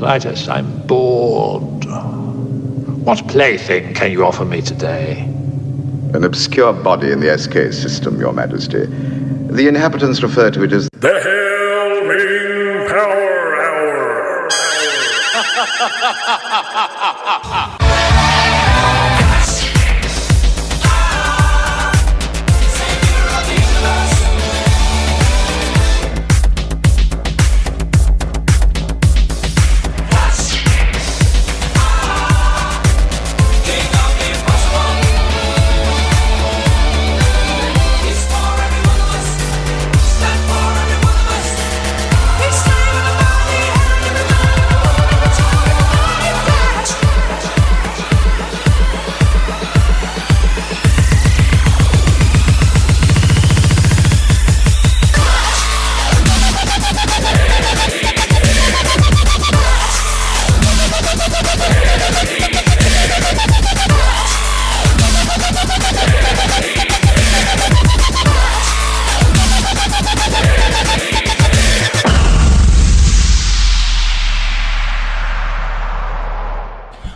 Clytus, I'm bored. What plaything can you offer me today? An obscure body in the SK system, Your Majesty. The inhabitants refer to it as the Hail Ming Power Hour.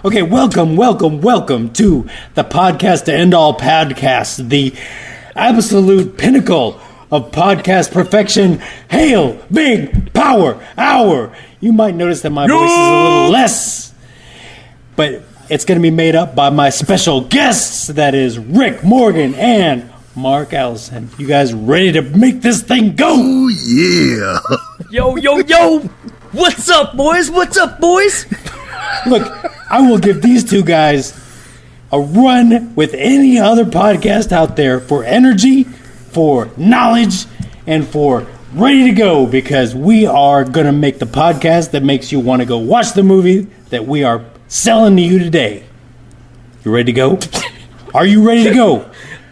Okay, welcome to the podcast to end all podcasts, the absolute pinnacle of podcast perfection. Hail, Ming, Power Hour. You might notice that my voice is a little less, but it's going to be made up by my special guests. That is Rick Morgan and Mark Allison. You guys ready to make this thing go? Oh, yeah. Yo. What's up, boys? Look, I will give these two guys a run with any other podcast out there for energy, for knowledge, and for ready to go, because we are going to make the podcast that makes you want to go watch the movie that we are selling to you today. You ready to go? Are you ready to go?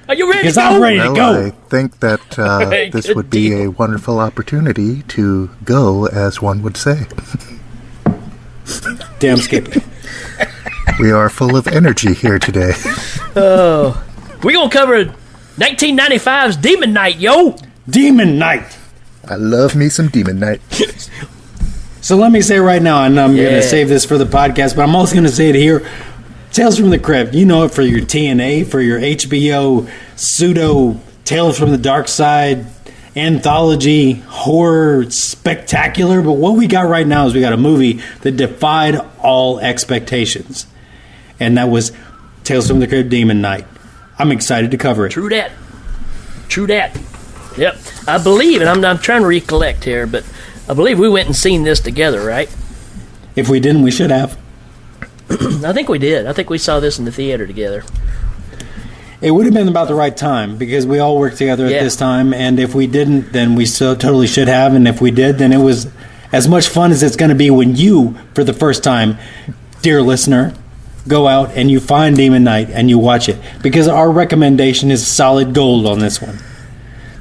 Are you ready because to go? I'm ready to go. I think that this would be a wonderful opportunity to go, as one would say. Damn Skippy. We are full of energy here today. Oh, we're going to cover 1995's Demon Knight, yo. Demon Knight. I love me some Demon Knight. So let me say right now, and I'm going to save this for the podcast, but I'm also going to say it here. Tales from the Crypt, you know it for your TNA, for your HBO pseudo Tales from the Dark Side anthology horror spectacular, but what we got right now is we got a movie that defied all expectations, and that was Tales from the Crypt Demon Knight. I'm excited to cover it. True that. Yep. I believe, and I'm trying to recollect here, but I believe we went and seen this together, right? If we didn't, we should have. I think we did. I think we saw this in the theater together. It would have been about the right time, because we all worked together at this time, and if we didn't, then we still totally should have, and if we did, then it was as much fun as it's going to be when you, for the first time, dear listener, go out and you find Demon Knight and you watch it, because our recommendation is solid gold on this one.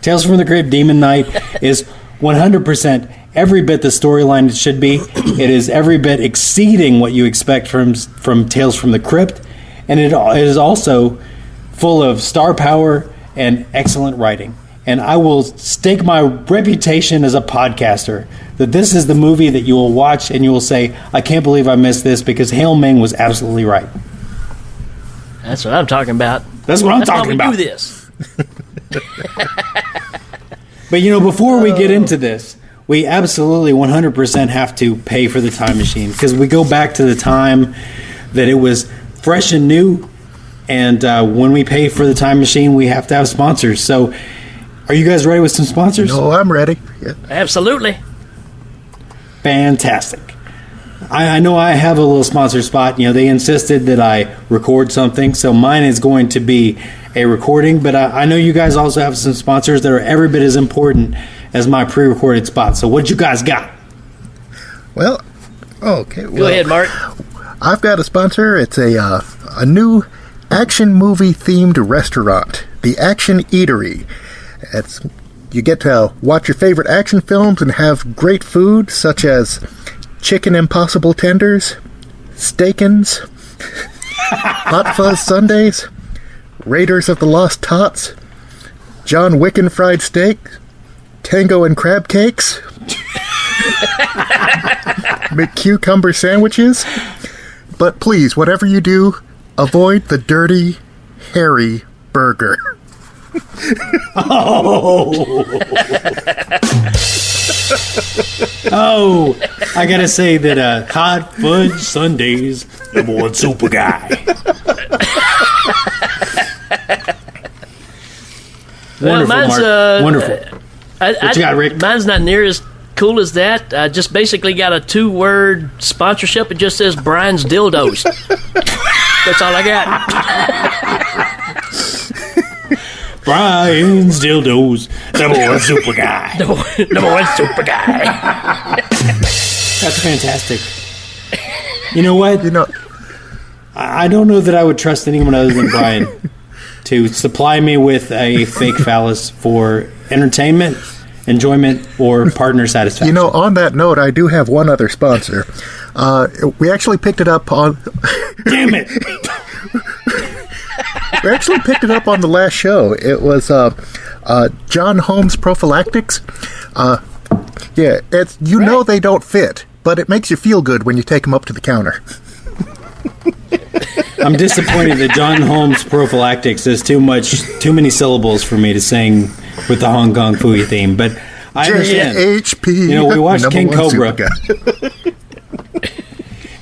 Tales from the Crypt Demon Knight is 100% every bit the storyline it should be. It is every bit exceeding what you expect from Tales from the Crypt, and it is also full of star power and excellent writing. And I will stake my reputation as a podcaster that this is the movie that you will watch and you will say, I can't believe I missed this, because Hail Ming was absolutely right. That's what I'm talking about. That's what I'm talking about. We do this. But before we get into this, we absolutely 100% have to pay for the time machine, because we go back to the time that it was fresh and new. And when we pay for the time machine, we have to have sponsors. So, are you guys ready with some sponsors? No, I'm ready. Yeah. Absolutely. Fantastic. I know I have a little sponsor spot. They insisted that I record something, so mine is going to be a recording. But I know you guys also have some sponsors that are every bit as important as my pre-recorded spot. So, what you guys got? Well, okay. Go ahead, Mark. I've got a sponsor. It's a new action movie themed restaurant, the Action Eatery. You get to watch your favorite action films and have great food such as chicken impossible tenders, steakins, hot fuzz sundaes, Raiders of the Lost Tots, John Wick and fried steak, Tango and crab cakes, McCucumber sandwiches. But please, whatever you do, avoid the dirty, hairy burger. Oh, I gotta say that hot fudge sundaes, #1 super guy. Wonderful, mine's, Mark. Wonderful. What you got, Rick? Mine's not near as cool as that. I just basically got a 2-word sponsorship. It just says Brian's Dildos. That's all I got. Brian's Dildos, #1 super guy. Number one super guy. That's fantastic. You know what? I don't know that I would trust anyone other than Brian to supply me with a fake phallus for entertainment, enjoyment, or partner satisfaction. On that note, I do have one other sponsor. We actually picked it up on... Damn it! We actually picked it up on the last show. It was John Holmes Prophylactics. Yeah, it's they don't fit, but it makes you feel good when you take them up to the counter. I'm disappointed that John Holmes Prophylactics is too many syllables for me to sing with the Hong Kong Phooey theme, but I understand. JHP. We watched King Cobra.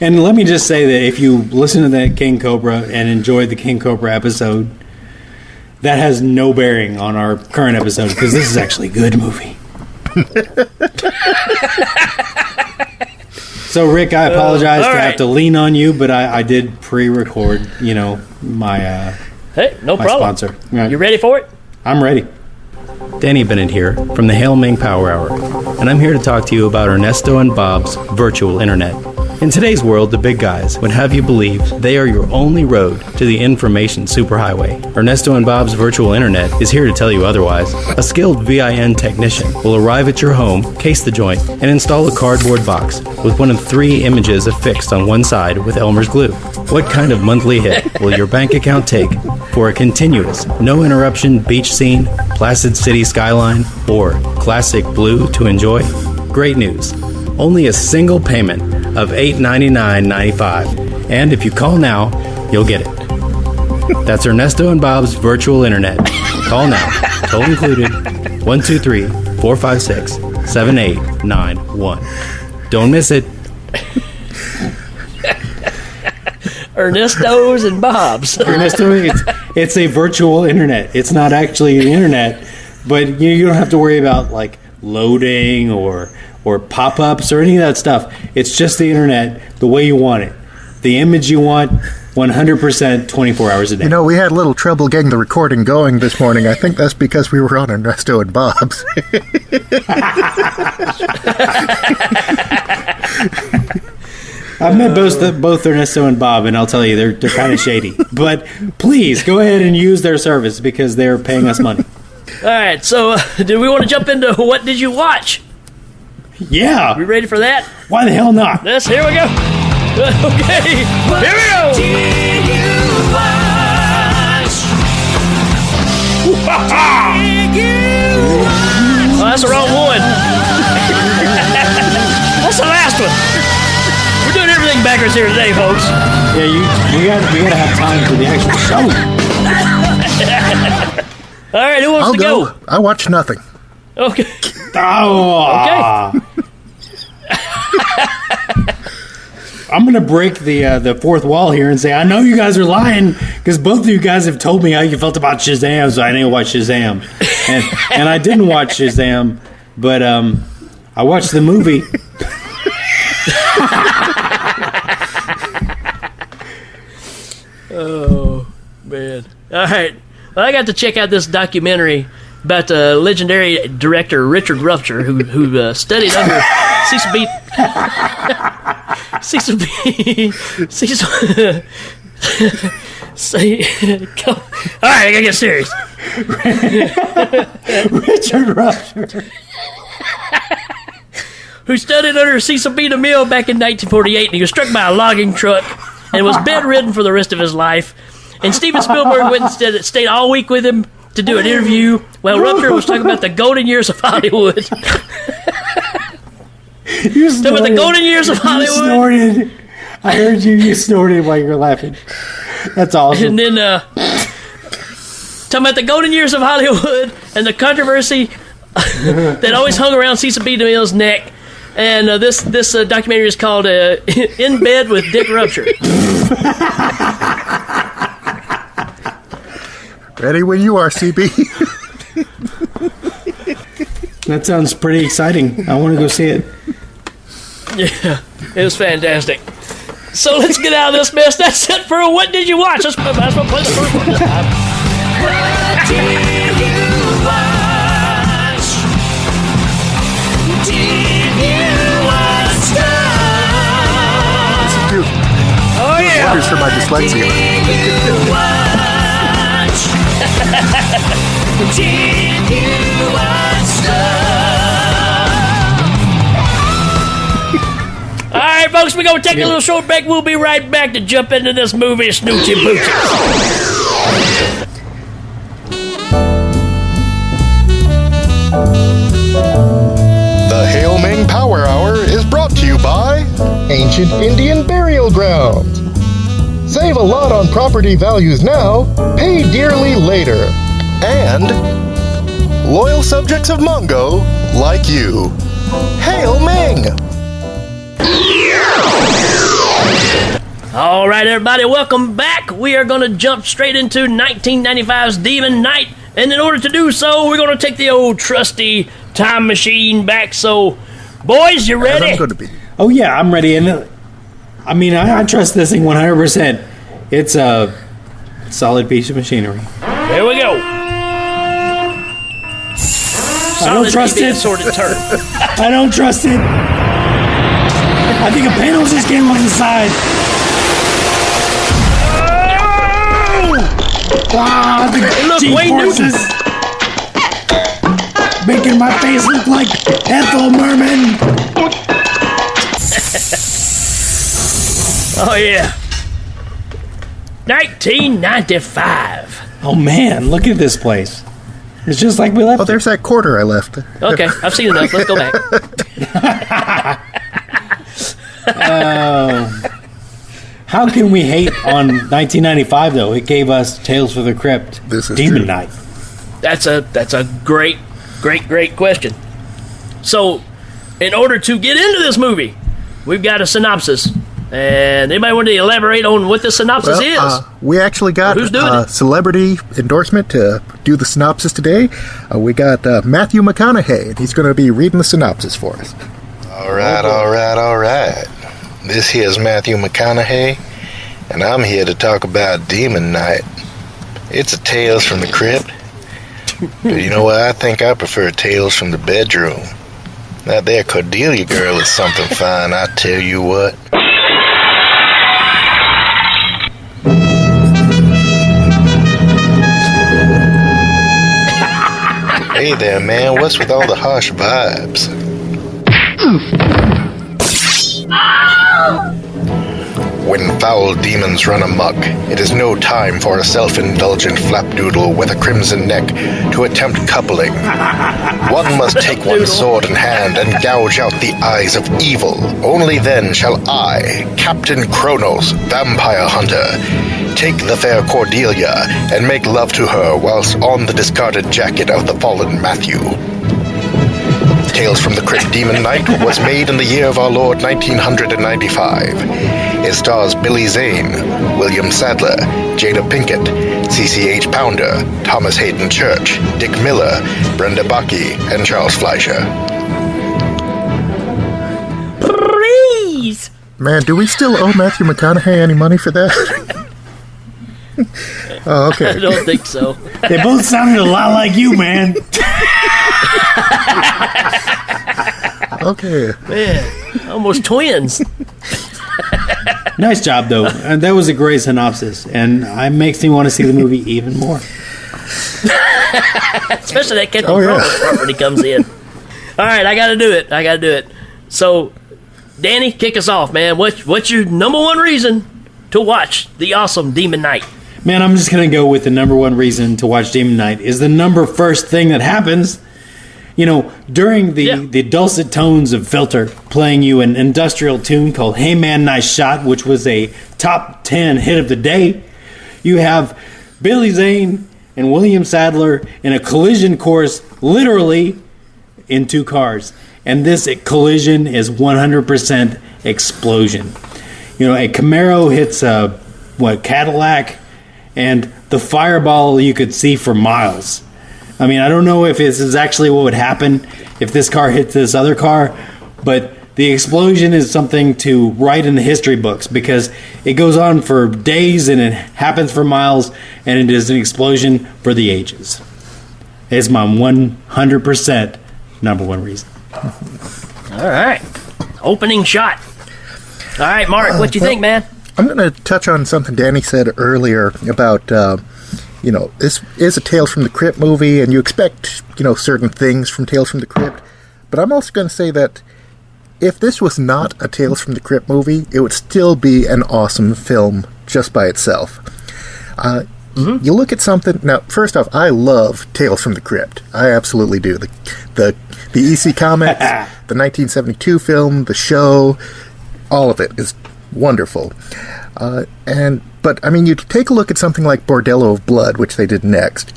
And let me just say that if you listen to that King Cobra and enjoyed the King Cobra episode, that has no bearing on our current episode because this is actually a good movie. So, Rick, I apologize to have to lean on you, but I did pre-record, my hey, no my problem. Sponsor. Right. You ready for it? I'm ready. Danny Bennett here from the Hail Ming Power Hour, and I'm here to talk to you about Ernesto and Bob's virtual internet. In today's world, the big guys would have you believe they are your only road to the information superhighway. Ernesto and Bob's virtual internet is here to tell you otherwise. A skilled VIN technician will arrive at your home, case the joint, and install a cardboard box with one of 3 images affixed on one side with Elmer's glue. What kind of monthly hit will your bank account take for a continuous, no interruption beach scene, placid city skyline, or classic blue to enjoy? Great news. Only a single payment of $899.95. And if you call now, you'll get it. That's Ernesto and Bob's virtual internet. Call now. Toll included. 123-456-7891. Don't miss it. Ernesto's and Bob's. Ernesto, it's a virtual internet. It's not actually the internet, but you don't have to worry about loading or pop-ups or any of that stuff. It's just the internet the way you want it. The image you want, 100%, 24 hours a day. We had a little trouble getting the recording going this morning. I think that's because we were on Ernesto and Bob's. I've met both Ernesto and Bob, and I'll tell you, they're kind of shady. But please, go ahead and use their service because they're paying us money. All right, so do we want to jump into what did you watch? Yeah. We ready for that? Why the hell not? Here we go. Okay, here we go. Oh, that's the wrong one. That's the last one. We're doing everything backwards here today, folks. Yeah, we gotta have time for the actual show. All right, who wants to go? I watched nothing. Okay. Oh. Okay. I'm going to break the fourth wall here and say, I know you guys are lying because both of you guys have told me how you felt about Shazam, so I didn't watch Shazam. And I didn't watch Shazam, but I watched the movie. Oh, man. All right. Well, I got to check out this documentary about the legendary director Richard Rupture, who studied under Cecil B. All right, I gotta get serious. Richard Rupture. Who studied under Cecil B. DeMille back in 1948, and he was struck by a logging truck and was bedridden for the rest of his life. And Steven Spielberg went and stayed all week with him to do an interview while Rupture was talking about the golden years of Hollywood. You Talking about the golden years of Hollywood. You snorted. I heard you. You snorted while you were laughing. That's awesome. And then talking about the golden years of Hollywood and the controversy that always hung around Cecil B. DeMille's neck. And this documentary is called In Bed with Dick Rupture. Ready when you are, CB. That sounds pretty exciting. I want to go see it. Yeah, it was fantastic. So let's get out of this mess. That's it for What Did You Watch? Let's play the first one this time. What did you watch? Did you watch stuff? Oh, yeah. Wonders for my dyslexia. Did you watch? Did you watch stuff? All right, folks, we're going to take a little short break. We'll be right back to jump into this movie, Snoochie Boochie. The Hail Ming Power Hour is brought to you by Ancient Indian Burial Grounds. Save a lot on property values now, pay dearly later. and loyal subjects of Mongo like you. Hail Ming! All right, everybody, welcome back. We are going to jump straight into 1995's Demon Knight, and in order to do so, we're going to take the old trusty time machine back. So, boys, you ready? I'm going to be. Oh yeah, I'm ready. And I mean, I trust this thing 100%. It's a solid piece of machinery. Here we go. I don't trust it. Assorted turn. I don't trust it. I think a panel just came off the side. Wow, the look, Wayne G-forces making my face look like Ethel Merman. Oh, yeah. 1995. Oh man, look at this place. It's just like we left. Oh, there's that quarter I left. Okay, I've seen enough. Let's go back. How can we hate on 1995 though? It gave us Tales from the Crypt, This is Demon true. Knight. That's a great question. So, in order to get into this movie, we've got a synopsis. And anybody want to elaborate on what the synopsis is? We actually got Who's doing a it? celebrity endorsement to do the synopsis today. We got Matthew McConaughey, and he's going to be reading the synopsis for us. All right. This here's Matthew McConaughey, and I'm here to talk about Demon Knight. It's a Tales from the Crypt, but you know what? I think I prefer Tales from the Bedroom. That there Cordelia girl is something fine, I tell you what. Hey there, man, what's with all the harsh vibes? When foul demons run amok, it is no time for a self-indulgent flapdoodle with a crimson neck to attempt coupling. One must take one's sword in hand and gouge out the eyes of evil. Only then shall I, Captain Kronos, Vampire Hunter, take the fair Cordelia and make love to her whilst on the discarded jacket of the fallen Matthew. Tales from the Crypt Demon Knight was made in the year of our Lord 1995. It stars Billy Zane, William Sadler, Jada Pinkett, CCH Pounder, Thomas Hayden Church, Dick Miller, Brenda Bucky, and Charles Fleischer. Please. Man, do we still owe Matthew McConaughey any money for that? Oh, I okay. don't think so. They both sounded a lot like you, man. Okay. Man, almost twins. Nice job, though. And that was a great synopsis, and it makes me want to see the movie even more. Especially that Captain Oh, yeah. Kronos part when he comes in. All right, I got to do it. So, Danny, kick us off, man. What's your number one reason to watch the awesome Demon Knight? Man, I'm just going to go with the number one reason to watch Demon Knight is the number first thing that happens during the dulcet tones of Filter playing you an industrial tune called Hey Man, Nice Shot, which was a top 10 hit of the day, you have Billy Zane and William Sadler in a collision course, literally in two cars. And this collision is 100% explosion. A Camaro hits a Cadillac, and the fireball you could see for miles. I mean, I don't know if this is actually what would happen if this car hit this other car, but the explosion is something to write in the history books because it goes on for days and it happens for miles, and it is an explosion for the ages. It's my 100% number one reason. All right. Opening shot. All right, Mark, what do you think, man? I'm going to touch on something Danny said earlier about, this is a Tales from the Crypt movie, and you expect, certain things from Tales from the Crypt. But I'm also going to say that if this was not a Tales from the Crypt movie, it would still be an awesome film just by itself. You look at something... Now, first off, I love Tales from the Crypt. I absolutely do. The EC Comics, the 1972 film, the show, all of it is wonderful. But you take a look at something like Bordello of Blood, which they did next,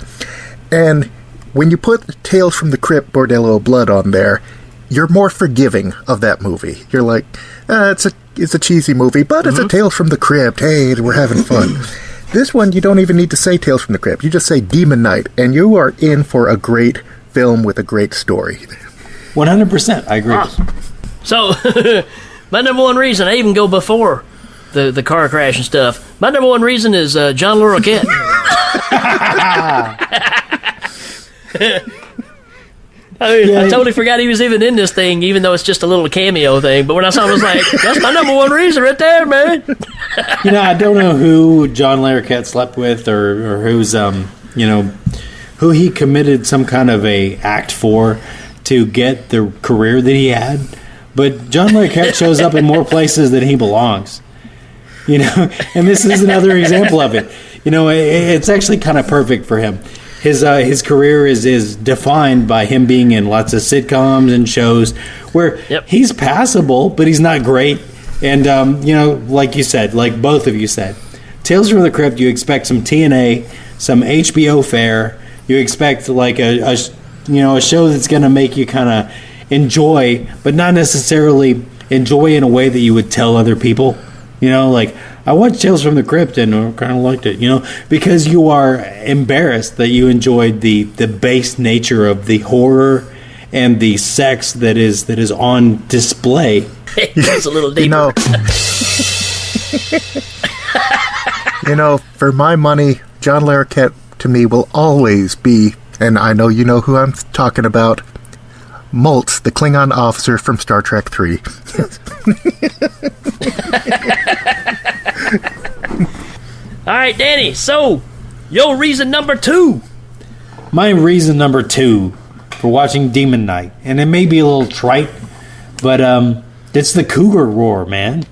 and when you put Tales from the Crypt, Bordello of Blood on there, you're more forgiving of that movie. You're like, it's a cheesy movie, but it's a Tales from the Crypt. Hey, we're having fun. This one, you don't even need to say Tales from the Crypt. You just say Demon Knight, and you are in for a great film with a great story. 100%, I agree. Awesome. So, my number one reason, I even go before the car crash and stuff. My number one reason is John Larroquette. I totally forgot he was even in this thing, even though it's just a little cameo thing. But when I saw him, I was like, that's my number one reason right there, man. I don't know who John Larroquette slept with or who's, who he committed some kind of a act for to get the career that he had. But John Larroquette shows up in more places than he belongs. And this is another example of it. It's actually kind of perfect for him. His career is defined by him being in lots of sitcoms and shows where he's passable, but he's not great. And, like you said, like both of you said, Tales from the Crypt, you expect some TNA, some HBO fare. You expect like a show that's going to make you kind of enjoy, but not necessarily enjoy in a way that you would tell other people. I watched Tales from the Crypt and I kind of liked it, because you are embarrassed that you enjoyed the base nature of the horror and the sex that is on display. It's a little deeper. For my money, John Larroquette to me will always be, and I know you know who I'm talking about, Maltz, the Klingon officer from Star Trek 3. All right, Danny, so your reason number 2. My reason number 2 for watching Demon Knight, and it may be a little trite, but it's the cougar roar, man.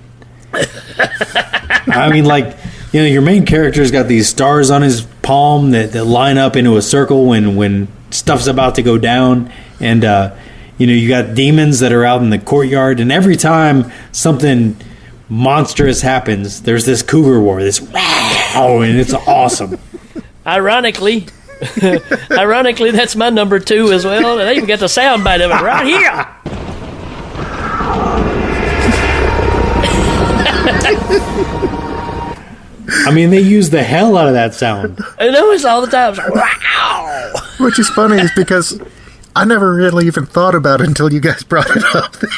Your main character's got these stars on his palm that line up into a circle when stuff's about to go down, and you got demons that are out in the courtyard, and every time something monstrous happens, there's this cougar roar, this wow, and it's awesome. Ironically, that's my number 2 as well, and I even got the sound bite of it right here. They use the hell out of that sound. I know, it's all the time. It's like, wow. Which is funny is because I never really even thought about it until you guys brought it up there.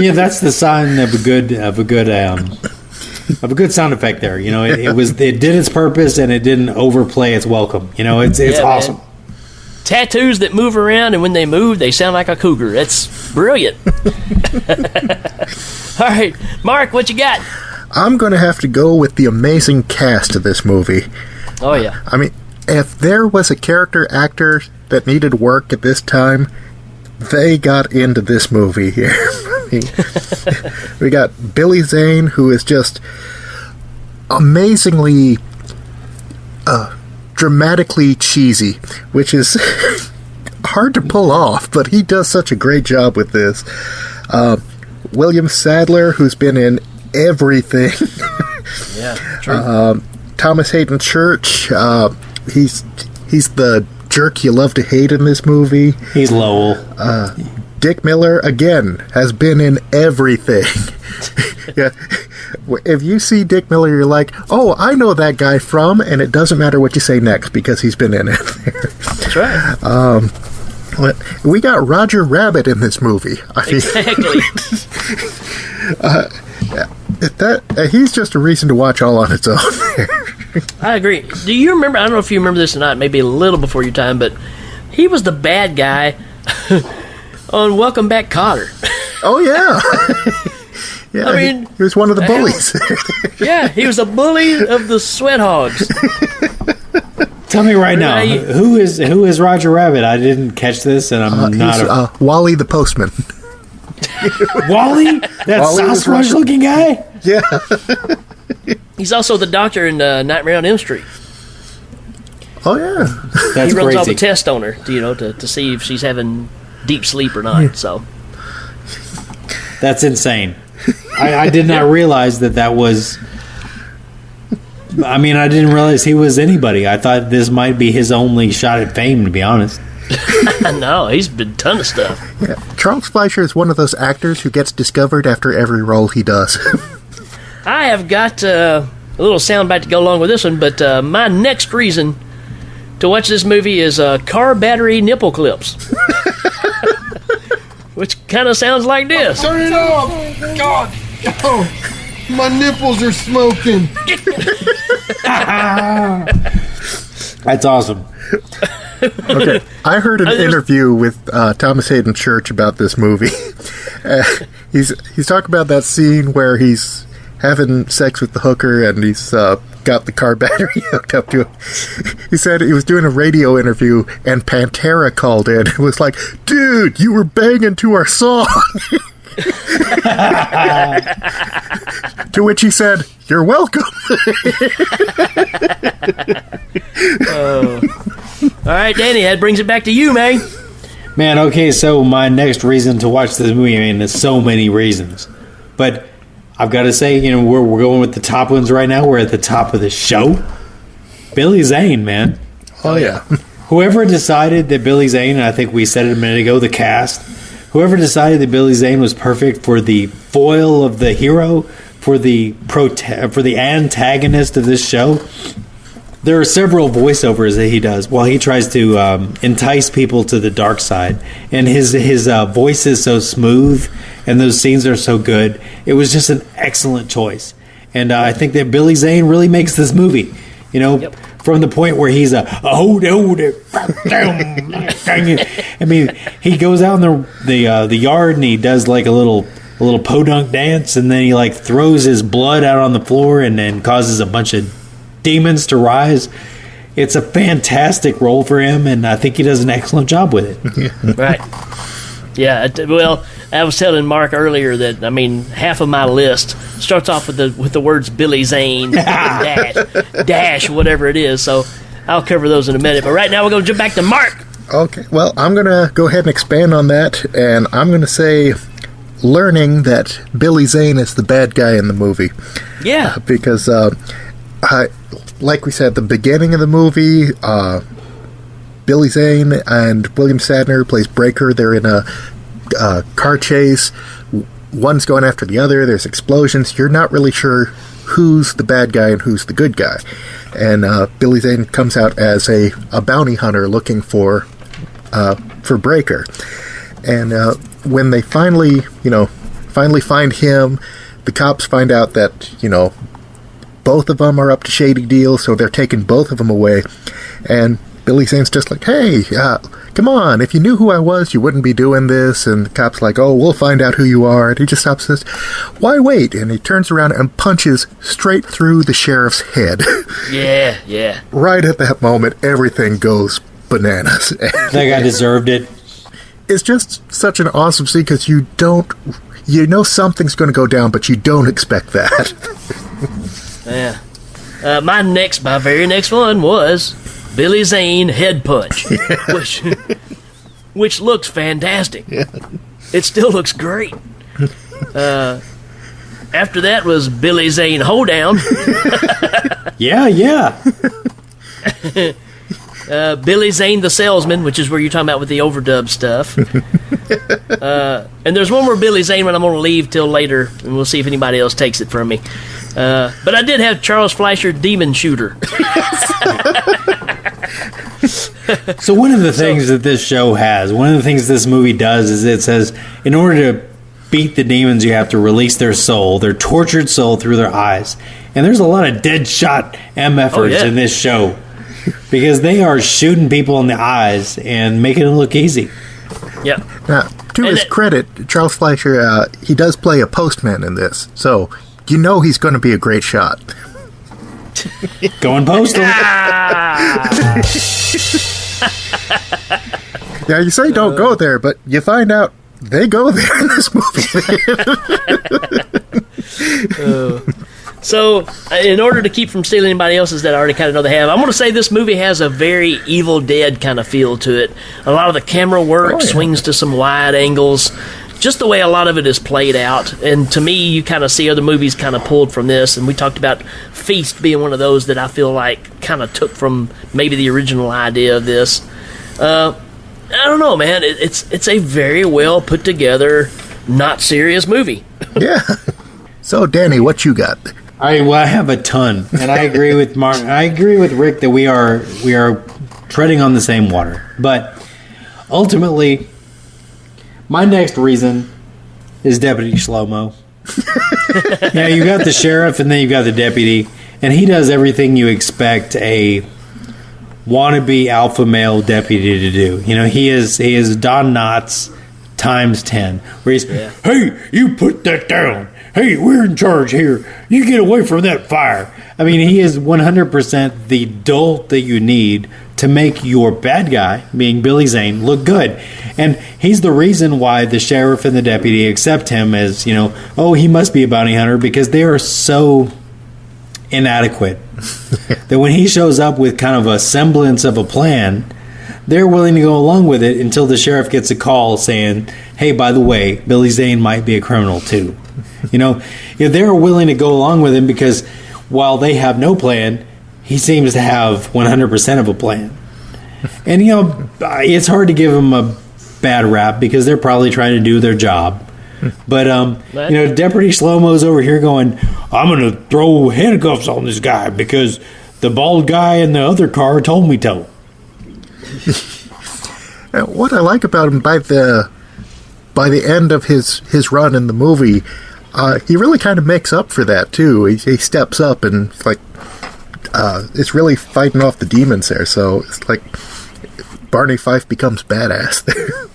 Yeah, that's the sign of a good sound effect there. It did its purpose and it didn't overplay its welcome. It's awesome. Man. Tattoos that move around, and when they move, they sound like a cougar. That's brilliant. All right, Mark, what you got? I'm going to have to go with the amazing cast of this movie. Oh, yeah. If there was a character actor that needed work at this time, they got into this movie here. We got Billy Zane, who is just amazingly dramatically cheesy, which is hard to pull off, but he does such a great job with this. William Sadler, who's been in everything. Yeah, true. Thomas Hayden Church, he's the jerk you love to hate in this movie. He's Lowell. Dick Miller, again, has been in everything. Yeah. If you see Dick Miller, you're like, oh, I know that guy from, and it doesn't matter what you say next because he's been in it. That's right. We got Roger Rabbit in this movie. Exactly. He's just a reason to watch all on its own. I agree. Do you remember, I don't know if you remember this or not, maybe a little before your time, but he was the bad guy on Welcome Back, Kotter. Oh, yeah. Yeah, I mean, he was one of the bullies. Yeah, he was a bully of the Sweat Hogs. Tell me right now, who is Roger Rabbit? I didn't catch this, and I'm not. Wally the postman. Wally, that Sasquatch-looking guy. Yeah. He's also the doctor in Nightmare on Elm Street. Oh yeah, that's he runs crazy. all the tests on her, to see if she's having deep sleep or not. So that's insane. I did not realize that was. I mean, I didn't realize he was anybody. I thought this might be his only shot at fame, to be honest. No, he's been a ton of stuff. Yeah. Charles Fleischer is one of those actors who gets discovered after every role he does. I have got a little soundbite to go along with this one, but my next reason to watch this movie is car battery nipple clips. Which kind of sounds like this. Turn it off! God! Oh, my nipples are smoking. That's awesome. Okay, I heard an interview with Thomas Hayden Church about this movie. He's talking about that scene where he's having sex with the hooker and he's got the car battery hooked up to him. He said he was doing a radio interview and Pantera called in and was like, dude, you were banging to our song. To which he said, you're welcome. All right, Danny, that brings it back to you, man. Man, okay, so my next reason to watch this movie, I mean, there's so many reasons. But I've got to say, we're going with the top ones right now. We're at the top of the show. Billy Zane, man. Oh, yeah. Whoever decided that Billy Zane, and I think we said it a minute ago, the cast, whoever decided that Billy Zane was perfect for the foil of the hero, for the antagonist of this show, there are several voiceovers that he does while he tries to entice people to the dark side. And his voice is so smooth, and those scenes are so good. It was just an excellent choice. And I think that Billy Zane really makes this movie. From the point where he's I mean, he goes out in the yard and he does like a little podunk dance, and then he like throws his blood out on the floor and then causes a bunch of demons to rise. It's a fantastic role for him, and I think he does an excellent job with it. Right. Yeah. Well, I was telling Mark earlier that half of my list starts off with the words Billy Zane and dash whatever it is. So I'll cover those in a minute. But right now we're going to jump back to Mark. Okay. Well, I'm going to go ahead and expand on that, and I'm going to say learning that Billy Zane is the bad guy in the movie. Yeah. Because like we said at the beginning of the movie, Billy Zane and William Sadler plays Breaker. They're in a car chase. One's going after the other. There's explosions. You're not really sure who's the bad guy and who's the good guy. And Billy Zane comes out as a bounty hunter looking for Breaker. And when they finally find him, the cops find out that both of them are up to shady deals, so they're taking both of them away. And Billy Zane's just like, hey, come on, if you knew who I was, you wouldn't be doing this. And the cop's like, oh, we'll find out who you are. And he just stops and says, why wait? And he turns around and punches straight through the sheriff's head. Yeah. Right at that moment, everything goes bananas. That guy deserved it. It's just such an awesome scene because you know something's going to go down, but you don't expect that. Yeah. My very next one was Billy Zane head punch, which looks fantastic. Yeah. It still looks great. After that was Billy Zane Hoedown. Yeah. Billy Zane the Salesman, which is where you're talking about with the overdub stuff. And there's one more Billy Zane one I'm going to leave till later, and we'll see if anybody else takes it from me. But I did have Charles Fleischer Demon Shooter. So one of the things that this show has, one of the things this movie does is it says, in order to beat the demons, you have to release their soul, their tortured soul, through their eyes. And there's a lot of dead shot MFers in this show because they are shooting people in the eyes and making it look easy. Yep. Now, to his credit, Charles Fleischer, he does play a postman in this, so you know he's going to be a great shot. Going postal. Yeah, you say don't go there, but you find out they go there in this movie. So, in order to keep from stealing anybody else's that I already kind of know they have, I'm going to say this movie has a very Evil Dead kind of feel to it. A lot of the camera work swings to some wide angles. Just the way a lot of it is played out. And to me, you kind of see other movies kind of pulled from this. And we talked about Feast being one of those that I feel like kind of took from maybe the original idea of this. I don't know, man. It's a very well put together, not serious movie. Yeah. So, Danny, what you got? I have a ton, and I agree with Mark. I agree with Rick that we are treading on the same water. But ultimately, my next reason is Deputy Shlomo. Yeah, you got the sheriff, and then you got the deputy, and he does everything you expect a wannabe alpha male deputy to do. You know, he is Don Knotts times 10, where he's, hey, you put that down. Hey, we're in charge here. You get away from that fire. I mean, he is 100% the dolt that you need to make your bad guy, being Billy Zane, look good. And he's the reason why the sheriff and the deputy accept him as, you know, oh, he must be a bounty hunter, because they are so inadequate that when he shows up with kind of a semblance of a plan, they're willing to go along with it until the sheriff gets a call saying, hey, by the way, Billy Zane might be a criminal too. You know, they're willing to go along with him because while they have no plan, he seems to have 100% of a plan. And, you know, it's hard to give him a bad rap because they're probably trying to do their job. But, you know, Deputy Shlomo's over here going, I'm going to throw handcuffs on this guy because the bald guy in the other car told me to. What I like about him by the end of his run in the movie, he really kind of makes up for that too. He steps up and it's really fighting off the demons there. So it's like Barney Fife becomes badass there.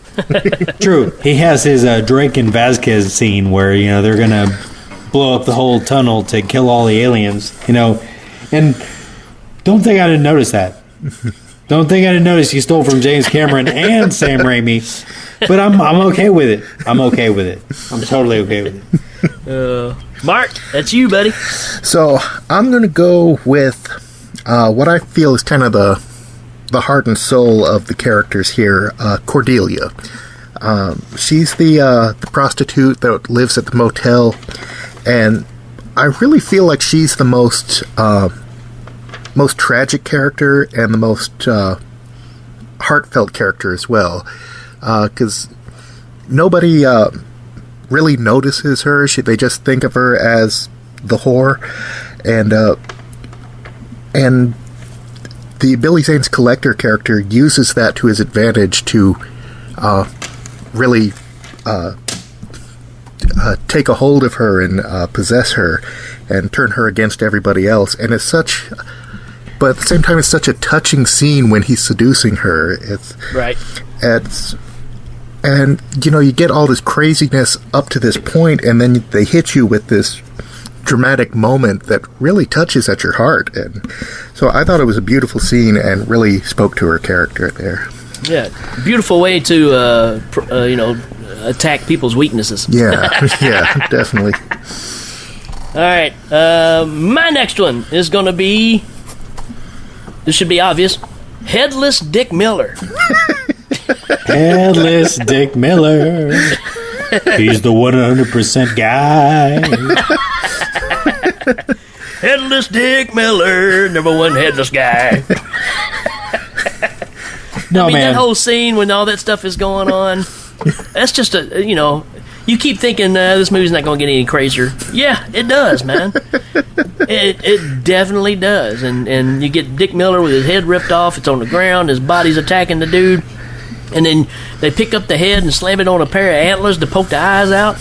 True. He has his Drake and Vasquez scene where, you know, they're gonna blow up the whole tunnel to kill all the aliens. You know, and don't think I didn't notice that. Don't think I didn't notice he stole from James Cameron and Sam Raimi. But I'm okay with it. I'm okay with it. I'm totally okay with it. Mark, that's you, buddy. So I'm going to go with what I feel is kind of the heart and soul of the characters here, Cordelia. She's the prostitute that lives at the motel, and I really feel like she's the most tragic character and the most heartfelt character as well, because nobody really notices her. They just think of her as the whore, and the Billy Zane's collector character uses that to his advantage to really take a hold of her and possess her and turn her against everybody else. And it's such, but at the same time, it's such a touching scene when he's seducing her. And you know, you get all this craziness up to this point, and then they hit you with this dramatic moment that really touches at your heart. And so I thought it was a beautiful scene and really spoke to her character there. Yeah, beautiful way to you know, attack people's weaknesses. Yeah, yeah, definitely. All right, my next one is going to be, this should be obvious, Headless Dick Miller. Headless Dick Miller. He's the 100% guy. Headless Dick Miller, number one headless guy. No, man. That whole scene when all that stuff is going on, that's just you keep thinking this movie's not going to get any crazier. Yeah, it does, man. It definitely does. And you get Dick Miller with his head ripped off. It's on the ground. His body's attacking the dude. And then they pick up the head and slam it on a pair of antlers to poke the eyes out.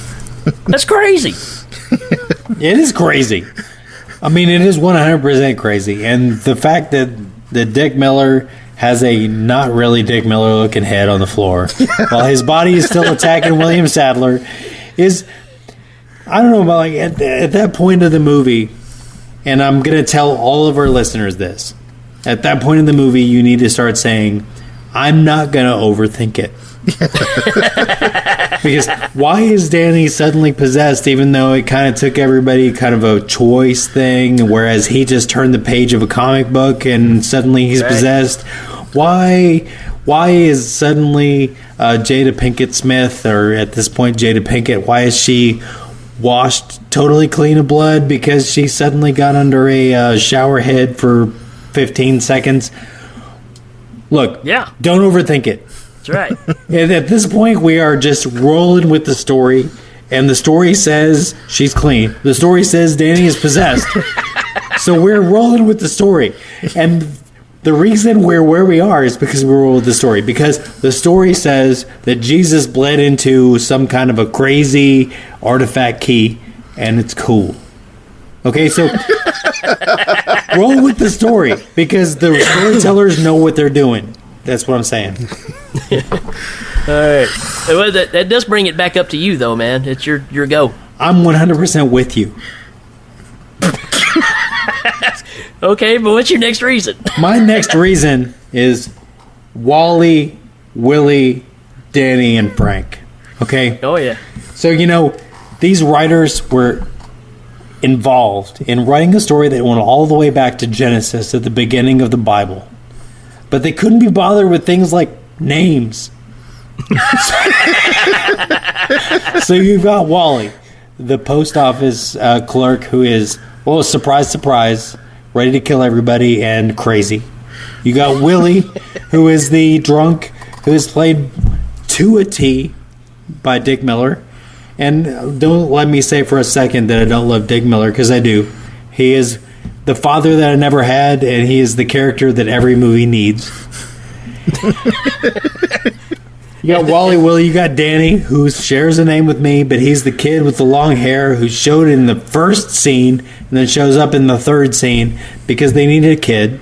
That's crazy. It is crazy. I mean, it is 100% crazy. And the fact that Dick Miller has a not really Dick Miller looking head on the floor while his body is still attacking William Sadler is, I don't know, about like at that point of the movie, and I'm going to tell all of our listeners this, at that point in the movie you need to start saying, I'm not going to overthink it. Because why is Danny suddenly possessed, even though it kind of took everybody kind of a choice thing, whereas he just turned the page of a comic book and suddenly he's possessed? Why is suddenly Jada Pinkett Smith, or at this point Jada Pinkett, why is she washed totally clean of blood because she suddenly got under a shower head for 15 seconds? Look, don't overthink it. That's right. At this point, we are just rolling with the story, and the story says she's clean. The story says Danny is possessed. So we're rolling with the story. And the reason we're where we are is because we roll with the story. Because the story says that Jesus bled into some kind of a crazy artifact key, and it's cool. Okay, so roll with the story, because the storytellers know what they're doing. That's what I'm saying. All right. Well, that does bring it back up to you, though, man. It's your go. I'm 100% with you. Okay, but what's your next reason? My next reason is Wally, Willie, Danny, and Frank. Okay? Oh, yeah. So, these writers were involved in writing a story that went all the way back to Genesis at the beginning of the Bible. But they couldn't be bothered with things like names. So you've got Wally, the post office clerk who is, well, surprise, surprise, ready to kill everybody and crazy. You got Willie, who is the drunk, who is played to a T by Dick Miller. And don't let me say for a second that I don't love Dick Miller, because I do. He is the father that I never had, and he is the character that every movie needs. You got Wally, Willie, you got Danny, who shares a name with me, but he's the kid with the long hair who showed in the first scene and then shows up in the third scene because they needed a kid.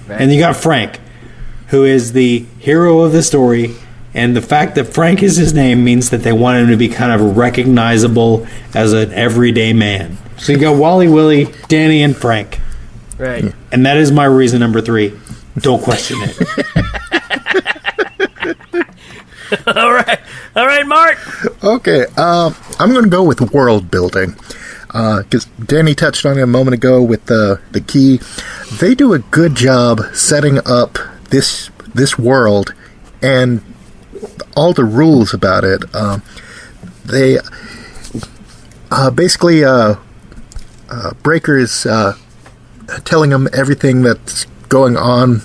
Right. And you got Frank, who is the hero of the story, and the fact that Frank is his name means that they want him to be kind of recognizable as an everyday man. So you got Wally, Willie, Danny, and Frank. Right. And that is my reason number 3. Don't question it. All right, Mark. Okay, I'm going to go with world building, because Danny touched on it a moment ago with the key. They do a good job setting up this world and all the rules about it. They basically Breaker is telling him everything that's going on,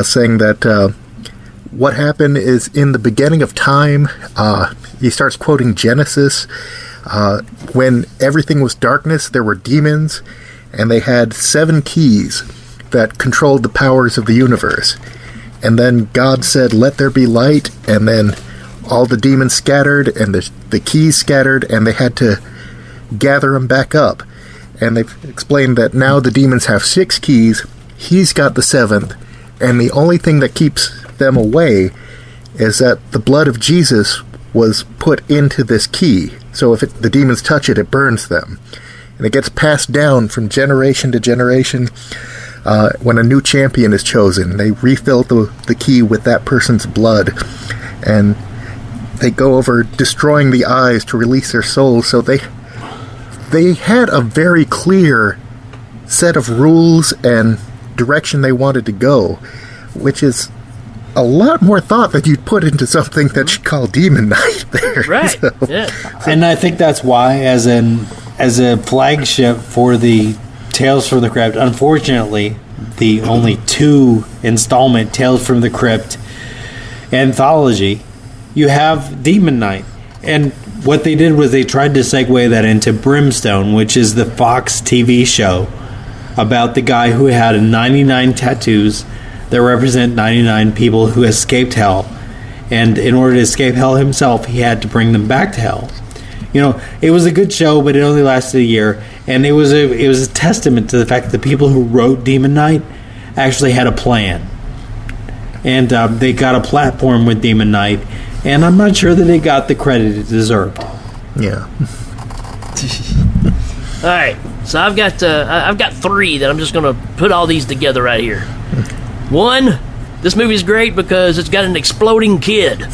saying that what happened is in the beginning of time. He starts quoting Genesis. When everything was darkness, there were demons, and they had 7 keys that controlled the powers of the universe. And then God said, "Let there be light," and then all the demons scattered, and the keys scattered, and they had to gather them back up. And they've explained that now the demons have 6 keys, he's got the 7th, and the only thing that keeps them away is that the blood of Jesus was put into this key. So if the demons touch it, it burns them. And it gets passed down from generation to generation. When a new champion is chosen, they refill the key with that person's blood. And they go over destroying the eyes to release their souls. So they had a very clear set of rules and direction they wanted to go, which is a lot more thought that you'd put into something that you call Demon Knight there. Right. So- Yeah. And I think that's why, as a flagship for the Tales from the Crypt, unfortunately, the only 2 installment Tales from the Crypt anthology, you have Demon Knight. And what they did was they tried to segue that into Brimstone, which is the Fox TV show about the guy who had 99 tattoos that represent 99 people who escaped hell. And in order to escape hell himself, he had to bring them back to hell. You know, it was a good show, but it only lasted a year, and it was a testament to the fact that the people who wrote Demon Knight actually had a plan, and they got a platform with Demon Knight, and I'm not sure that they got the credit it deserved. Yeah. All right, so I've got 3 that I'm just gonna put all these together right here. 1, this movie's great because it's got an exploding kid.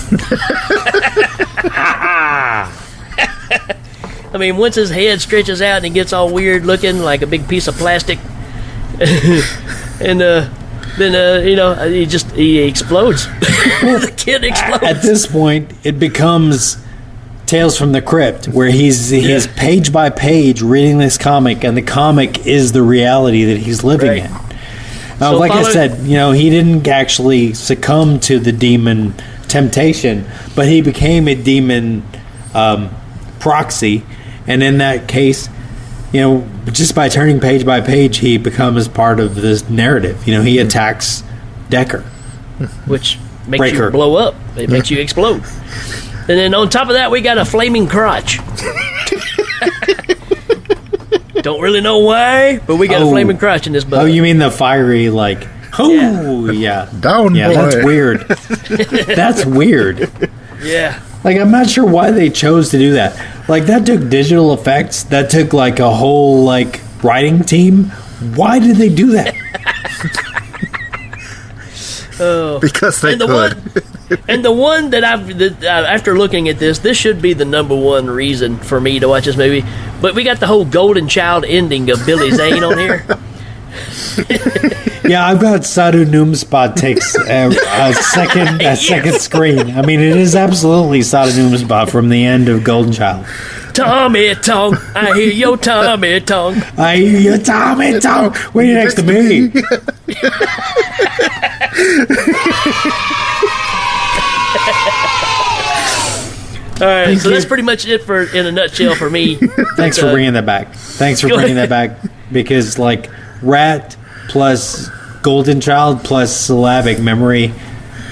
I mean, once his head stretches out and he gets all weird looking like a big piece of plastic, and then he explodes. The kid explodes. At this point, it becomes Tales from the Crypt, where he's page by page reading this comic, and the comic is the reality that he's living in. So like I said, he didn't actually succumb to the demon temptation, but he became a demon proxy, and in that case, just by turning page by page, he becomes part of this narrative. He attacks Decker, which makes Breaker. you blow up. It makes you explode. And then on top of that, we got a flaming crotch. Don't really know why, but we got a flaming crotch in this book. Oh, you mean the fiery, yeah. Down, yeah, boy. that's weird. That's weird. Yeah. I'm not sure why they chose to do that. That took digital effects. That took, a whole, writing team. Why did they do that? Because they could. And the one that after looking at this should be the number 1 reason for me to watch this movie. But we got the whole Golden Child ending of Billy Zane on here. Yeah, I've got Sadhu Noomspot takes a second screen. I mean, it is absolutely Sadhu Noomspot from the end of Golden Child. Tommy Tongue, I hear your Tommy Tongue. I hear your Tommy Tongue. When you're next to me. All right, so that's pretty much it in a nutshell for me. Thanks for bringing that back. Because Rat plus Golden Child plus syllabic memory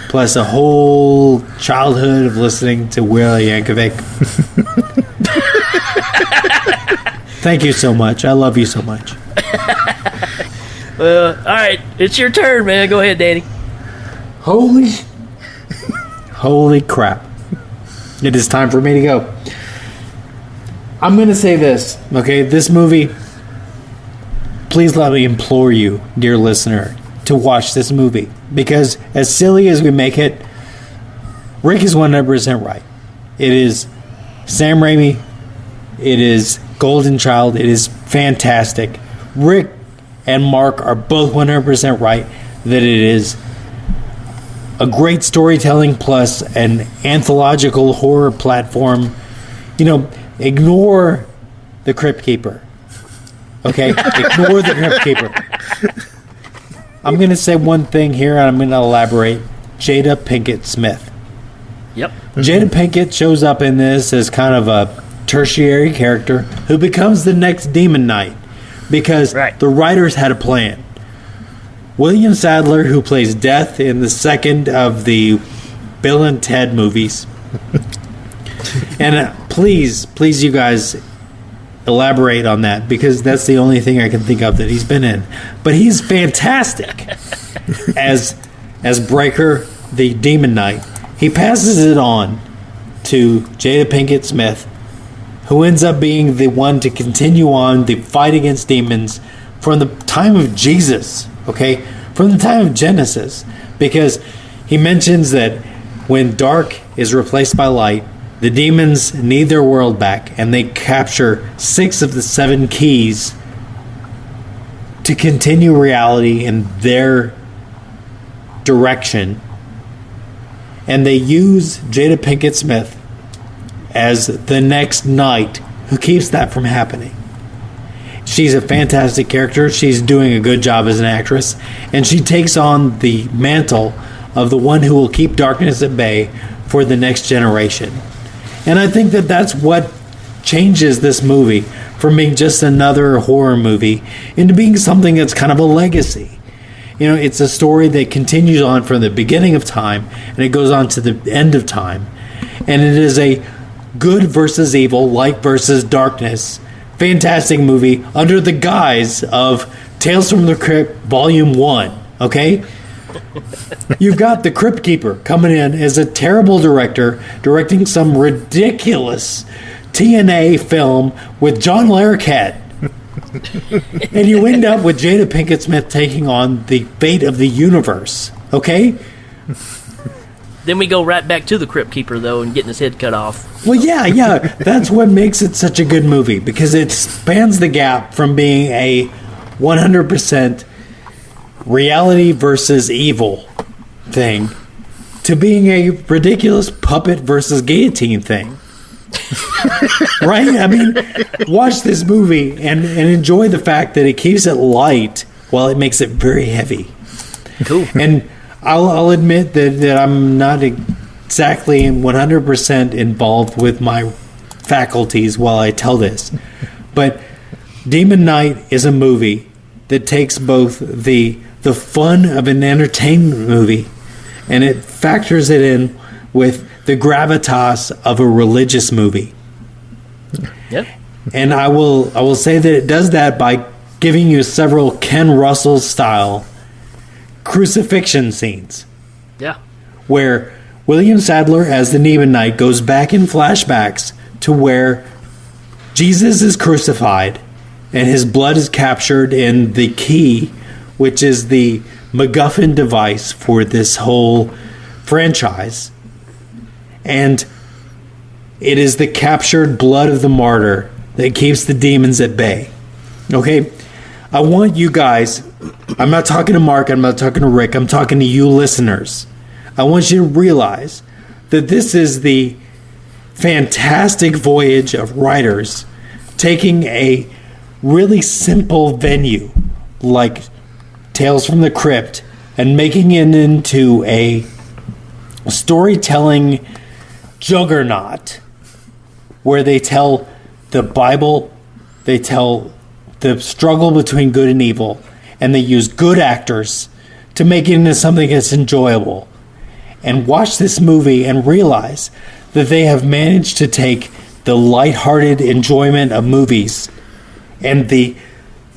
plus a whole childhood of listening to Will Yankovic. Thank you so much. I love you so much. All right, it's your turn, man. Go ahead, Danny. Holy crap. It is time for me to go. I'm going to say this, okay? This movie, please let me implore you, dear listener, to watch this movie. Because as silly as we make it, Rick is 100% right. It is Sam Raimi. It is Golden Child. It is fantastic. Rick and Mark are both 100% right that it is a great storytelling plus an anthological horror platform. Ignore the Crypt Keeper. Okay? Ignore the Crypt Keeper. I'm going to say one thing here, and I'm going to elaborate. Jada Pinkett Smith. Yep. Jada Pinkett shows up in this as kind of a tertiary character who becomes the next Demon Knight because the writers had a plan. William Sadler, who plays Death in the second of the Bill and Ted movies. And please, you guys, elaborate on that because that's the only thing I can think of that he's been in. But he's fantastic as Breaker, the Demon Knight. He passes it on to Jada Pinkett Smith, who ends up being the one to continue on the fight against demons from the time of Jesus, okay? From the time of Genesis. Because he mentions that when dark is replaced by light, the demons need their world back, and they capture 6 of the 7 keys to continue reality in their direction And they use Jada Pinkett Smith as the next knight who keeps that from happening. She's a fantastic character. She's doing a good job as an actress. And she takes on the mantle of the one who will keep darkness at bay for the next generation. And I think that that's what changes this movie from being just another horror movie into being something that's kind of a legacy. You know, it's a story that continues on from the beginning of time and it goes on to the end of time. And it is a good versus evil, light versus darkness, fantastic movie under the guise of Tales from the Crypt Volume 1, okay? You've got the Crypt Keeper coming in as a terrible director, directing some ridiculous TNA film with John Larroquette. And you end up with Jada Pinkett Smith taking on the fate of the universe, okay? Then we go right back to the Crypt Keeper, though, and getting his head cut off. Well, yeah. That's what makes it such a good movie, because it spans the gap from being a 100% reality versus evil thing to being a ridiculous puppet versus guillotine thing. Right? I mean, watch this movie and enjoy the fact that it keeps it light while it makes it very heavy. Cool. And I'll admit that I'm not exactly 100% involved with my faculties while I tell this. But Demon Knight is a movie that takes both the fun of an entertainment movie and it factors it in with the gravitas of a religious movie. Yep. And I will say that it does that by giving you several Ken Russell style crucifixion scenes. Yeah. Where William Sadler as the Demon Knight goes back in flashbacks to where Jesus is crucified and his blood is captured in the key, which is the MacGuffin device for this whole franchise. And it is the captured blood of the martyr that keeps the demons at bay. Okay? I want you guys, I'm not talking to Mark, I'm not talking to Rick, I'm talking to you listeners. I want you to realize that this is the fantastic voyage of writers taking a really simple venue like Tales from the Crypt and making it into a storytelling juggernaut where they tell the Bible, they tell the struggle between good and evil, and they use good actors to make it into something that's enjoyable. And watch this movie and realize that they have managed to take the lighthearted enjoyment of movies and the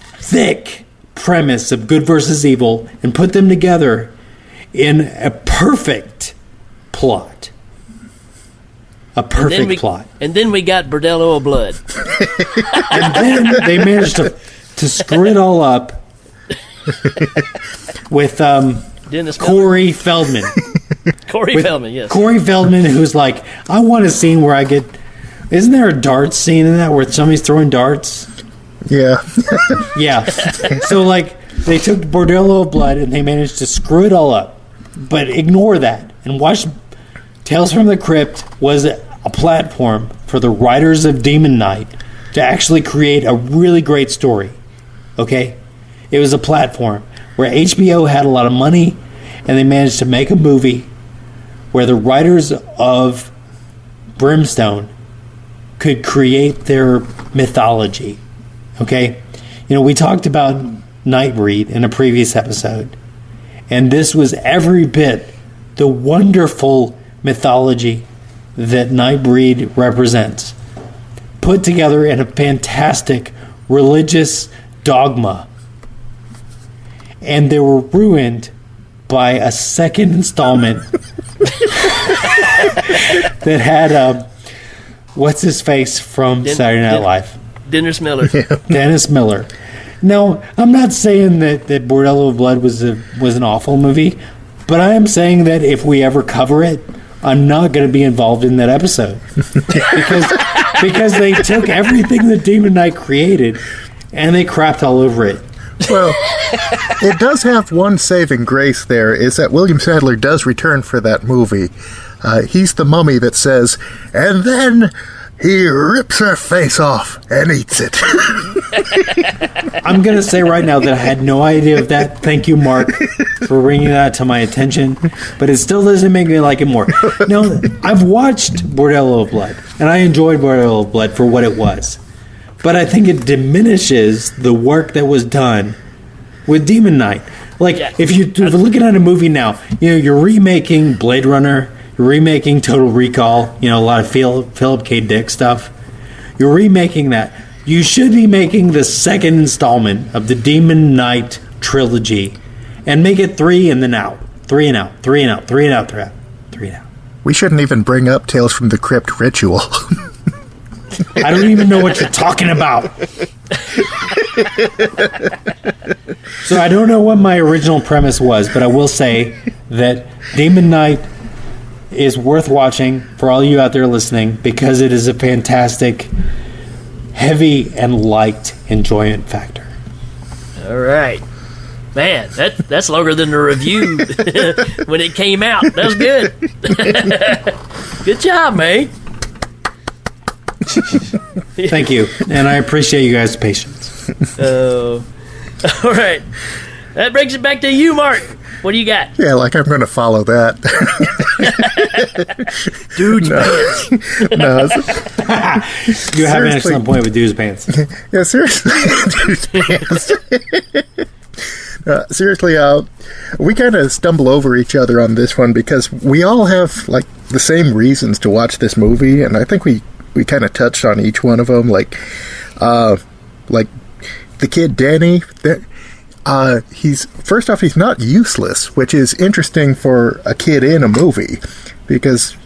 thick premise of good versus evil and put them together in a perfect plot. A perfect plot. And then we got Bordello of Blood. And then they managed to screw it all up with Corey Feldman. Corey Feldman, yes. Corey Feldman, who's like, I want a scene where I get... Isn't there a darts scene in that where somebody's throwing darts? Yeah. Yeah. So, like, they took Bordello of Blood and they managed to screw it all up. But ignore that and watch Tales from the Crypt was a platform for the writers of Demon Knight to actually create a really great story. Okay? It was a platform where HBO had a lot of money and they managed to make a movie where the writers of Brimstone could create their mythology. Okay? You know, we talked about Nightbreed in a previous episode, and this was every bit the wonderful mythology that Nightbreed represents, put together in a fantastic religious dogma. And they were ruined by a second installment that had what's his face from Saturday Night Live? Dennis Miller. Dennis Miller. Now, I'm not saying that Bordello of Blood was an awful movie, but I am saying that if we ever cover it, I'm not going to be involved in that episode because they took everything that Demon Knight created and they crapped all over it. Well, it does have one saving grace there, is that William Sadler does return for that movie. He's the mummy that says, and then he rips her face off and eats it. I'm going to say right now that I had no idea of that. Thank you, Mark, for bringing that to my attention. But it still doesn't make me like it more. No, I've watched Bordello of Blood, and I enjoyed Bordello of Blood for what it was. But I think it diminishes the work that was done with Demon Knight. Like, if you're looking at a movie now, you're remaking Blade Runner, you're remaking Total Recall, a lot of Philip K. Dick stuff. You're remaking that. You should be making the second installment of the Demon Knight trilogy and make it 3 and then out. 3 and out, 3 and out, 3 and out, 3 and out, 3 and out. We shouldn't even bring up Tales from the Crypt Ritual. I don't even know what you're talking about. So I don't know what my original premise was, but I will say that Demon Knight is worth watching for all you out there listening because it is a fantastic, heavy and light enjoyment factor. All right. Man, that's longer than the review when it came out. That was good. Good job, man. Thank you, and I appreciate you guys' patience. All right. That brings it back to you, Mark. What do you got? Yeah, like I'm going to follow that. Dude's No, you have an excellent point with dude's pants. Yeah, seriously. Dude's pants. Seriously, we kind of stumble over each other on this one because we all have like the same reasons to watch this movie, and I think we kind of touched on each one of them. Like the kid Danny. He's not useless, which is interesting for a kid in a movie, because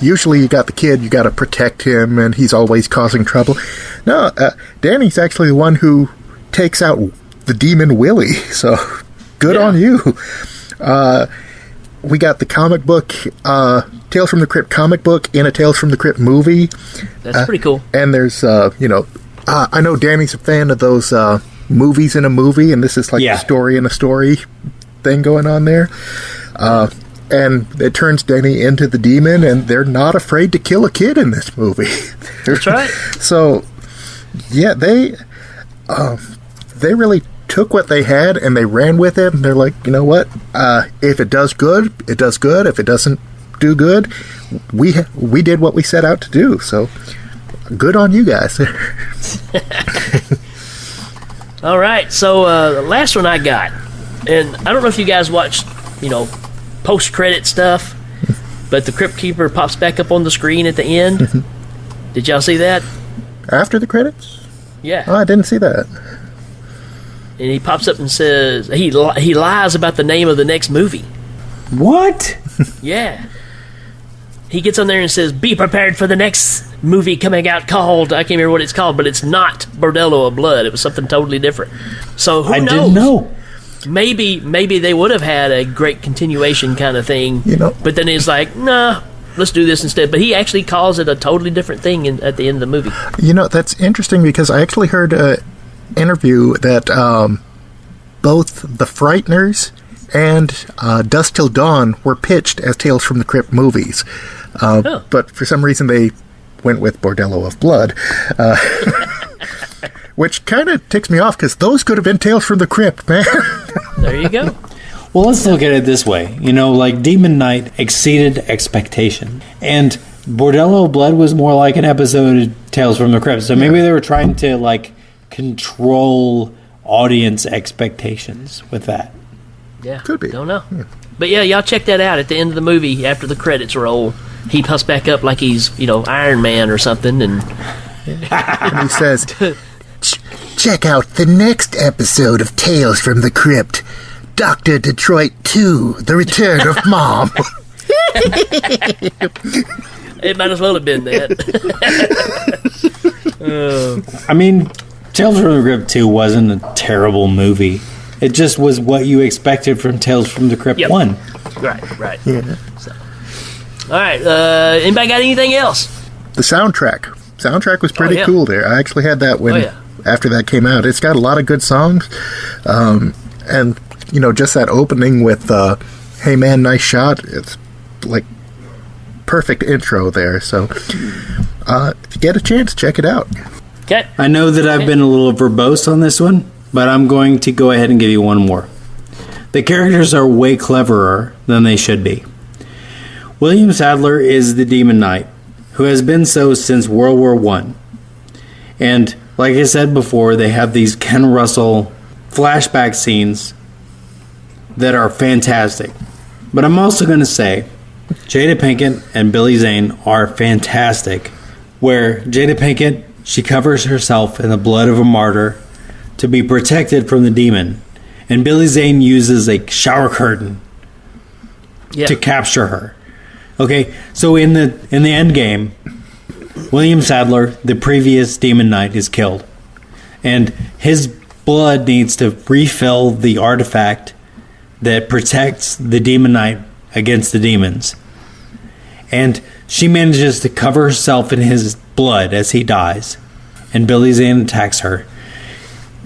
usually you got the kid, you got to protect him, and he's always causing trouble. No, Danny's actually the one who takes out the demon Willie, so good on you. We got the comic book, Tales from the Crypt comic book in a Tales from the Crypt movie. That's pretty cool. And there's, I know Danny's a fan of those movies in a movie, and this is like a story in a story thing going on there. And it turns Danny into the demon, and they're not afraid to kill a kid in this movie. That's right. So, yeah, they really took what they had and they ran with it, and they're like, you know what? If it does good, it does good. If it doesn't do good, we did what we set out to do. So, good on you guys. All right, so the last one I got, and I don't know if you guys watched, post-credit stuff, but the Crypt Keeper pops back up on the screen at the end. Did y'all see that? After the credits? Yeah. Oh, I didn't see that. And he pops up and says, he lies about the name of the next movie. What? Yeah. He gets on there and says, be prepared for the next movie coming out called, I can't remember what it's called, but it's not Bordello of Blood. It was something totally different. So who knows? I didn't know. Maybe they would have had a great continuation kind of thing, but then he's like, nah, let's do this instead. But he actually calls it a totally different thing at the end of the movie. That's interesting because I actually heard an interview that both The Frighteners and Dusk Till Dawn were pitched as Tales from the Crypt movies. But for some reason they went with Bordello of Blood. Which kind of ticks me off because those could have been Tales from the Crypt, man. There you go. Well, let's look at it this way. Like Demon Knight exceeded expectation. And Bordello of Blood was more like an episode of Tales from the Crypt. So maybe they were trying to, control audience expectations with that. Yeah. Could be. Don't know. Yeah. But yeah, y'all check that out at the end of the movie after the credits roll. He puffs back up like he's, Iron Man or something. And he says, check out the next episode of Tales from the Crypt. Dr. Detroit 2, The Return of Mom. It might as well have been that. Tales from the Crypt 2 wasn't a terrible movie. It just was what you expected from Tales from the Crypt 1. Right. Yeah. So. All right. Anybody got anything else? The soundtrack was pretty cool there. I actually had that when after that came out. It's got a lot of good songs. And, just that opening with, hey man, nice shot. It's like perfect intro there. So if you get a chance, check it out. Okay. I know that I've been a little verbose on this one, but I'm going to go ahead and give you one more. The characters are way cleverer than they should be. William Sadler is the Demon Knight, who has been so since World War I. And like I said before, they have these Ken Russell flashback scenes that are fantastic. But I'm also going to say Jada Pinkett and Billy Zane are fantastic, where Jada Pinkett, she covers herself in the blood of a martyr to be protected from the demon. And Billy Zane uses a shower curtain to capture her. Okay, so in the end game, William Sadler, the previous Demon Knight, is killed. And his blood needs to refill the artifact that protects the Demon Knight against the demons. And she manages to cover herself in his blood as he dies. And Billy Zane attacks her.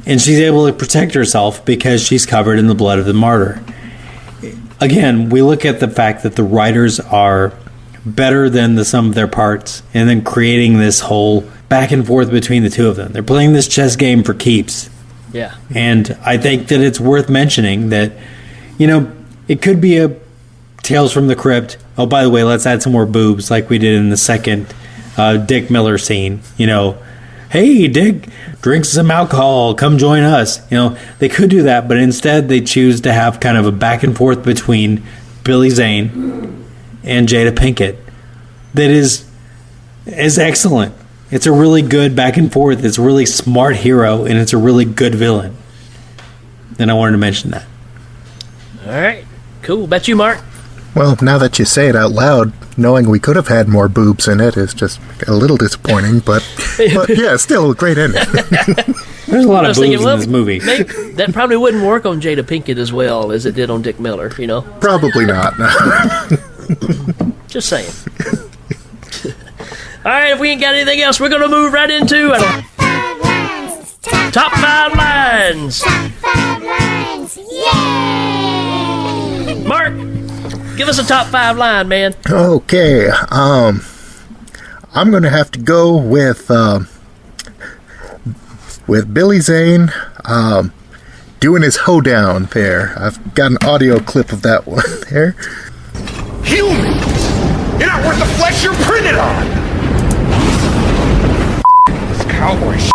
And she's able to protect herself because she's covered in the blood of the martyr. Again, we look at the fact that the writers are better than the sum of their parts, and then creating this whole back and forth between the two of them. They're playing this chess game for keeps. Yeah. And I think that it's worth mentioning that, it could be a Tales from the Crypt. Oh, by the way, let's add some more boobs like we did in the second Dick Miller scene. Hey, Dick, drink some alcohol, come join us. They could do that, but instead they choose to have kind of a back and forth between Billy Zane and Jada Pinkett that is excellent. It's a really good back and forth. It's a really smart hero, and it's a really good villain. And I wanted to mention that. All right, cool. About you, Mark? Well, now that you say it out loud, knowing we could have had more boobs in it is just a little disappointing, but yeah, still a great ending. There's a lot of boobs in this movie. That probably wouldn't work on Jada Pinkett as well as it did on Dick Miller, Probably not. Just saying. All right, if we ain't got anything else, we're going to move right into Top 5 Lines. Top 5 Lines. Yay! Mark, give us a top 5 line, man. Okay, I'm going to have to go with Billy Zane doing his hoedown there. I've got an audio clip of that one there. Humans! You're not worth the flesh you're printed on! This cowboy shit.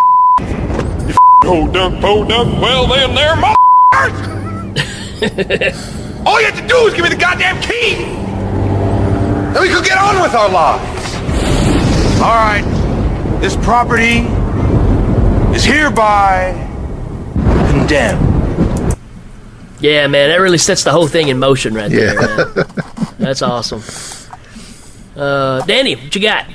You hold up, well then there, all you have to do is give me the goddamn key! Then we could get on with our lives! Alright, this property is hereby condemned. Yeah, man, that really sets the whole thing in motion right there, man. That's awesome. Danny, what you got?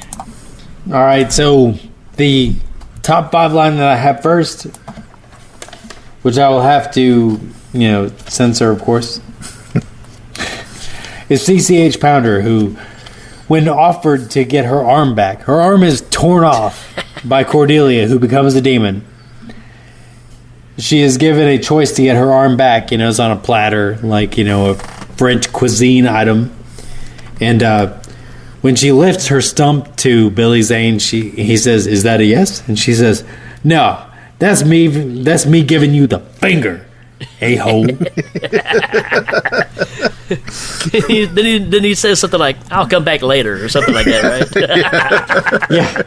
All right, so the top 5 line that I have first, which I will have to, censor, of course, is CCH Pounder, who, when offered to get her arm back, her arm is torn off by Cordelia, who becomes a demon. She is given a choice to get her arm back. It's on a platter, like, a French cuisine item. And when she lifts her stump to Billy Zane, he says, "Is that a yes?" And she says, "No, that's me giving you the finger, a-hole." Then he says something like, "I'll come back later," or something like that, right? Yeah.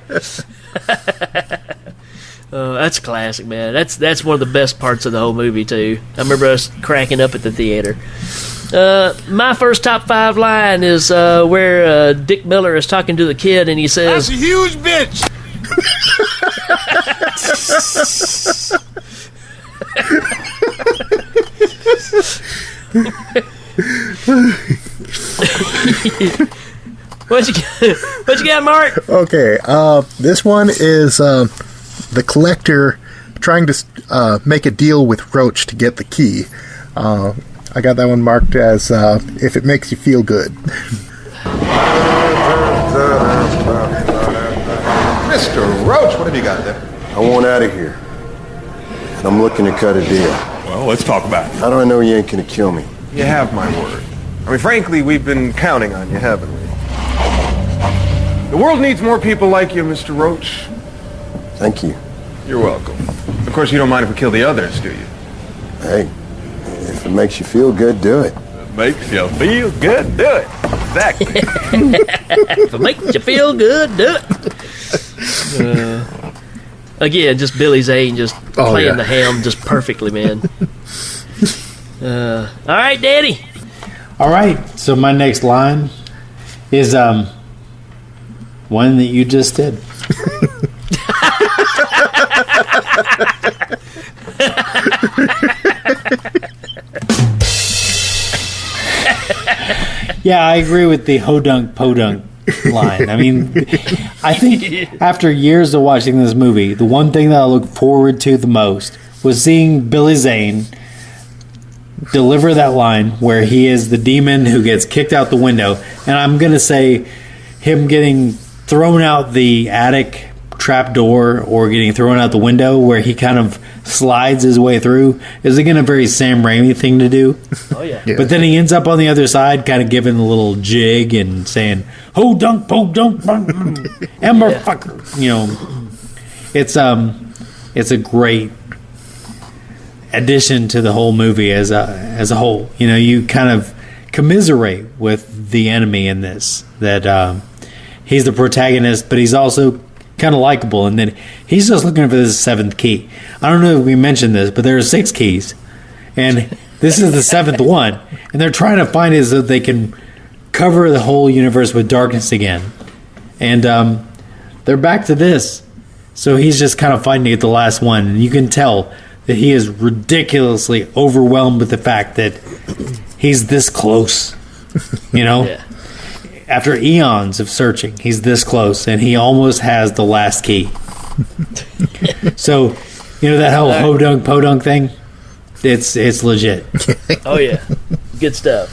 That's classic, man. That's one of the best parts of the whole movie, too. I remember us cracking up at the theater. My first top 5 line is where Dick Miller is talking to the kid, and he says, That's a huge bitch! What you got, Mark? Okay, this one is the collector trying to make a deal with Roach to get the key. I got that one marked as if it makes you feel good. Mr. Roach, what have you got there? I want out of here. and I'm looking to cut a deal. Well, let's talk about it. How do I know you ain't gonna kill me? You have my word. I mean, frankly, we've been counting on you, haven't we? The world needs more people like you, Mr. Roach. Thank you. You're welcome. Of course, you don't mind if we kill the others, do you? Hey, if it makes you feel good, do it. Makes you feel good, do it. Exactly. If it makes you feel good, do it. Again, just Billy Zane just playing the ham just perfectly, man. All right, Daddy. All right, so my next line is one that you just did. Yeah, I agree with the ho-dunk, po-dunk line. I mean, I think after years of watching this movie, the one thing that I look forward to the most was seeing Billy Zane deliver that line where he is the demon who gets kicked out the window. And I'm going to say him getting thrown out the attic trap door or getting thrown out the window where he kind of slides his way through is again a very Sam Raimi thing to do. Oh yeah. But then he ends up on the other side kind of giving a little jig and saying ho dunk po dunk ember fucker. You know, it's a great addition to the whole movie as a whole. You know, you kind of commiserate with the enemy in this, that he's the protagonist, but he's also kind of likable, and then he's just looking for this seventh key. I don't know if we mentioned this, but there are 6 keys, and this is the 7th one, and they're trying to find it so they can cover the whole universe with darkness again. And they're back to this, so he's just kind of fighting to get the last one, and you can tell that he is ridiculously overwhelmed with the fact that he's this close, you know? Yeah. After eons of searching, he's this close, and he almost has the last key. So, you know that whole ho-dunk, po-dunk thing? It's legit. Oh, yeah. Good stuff.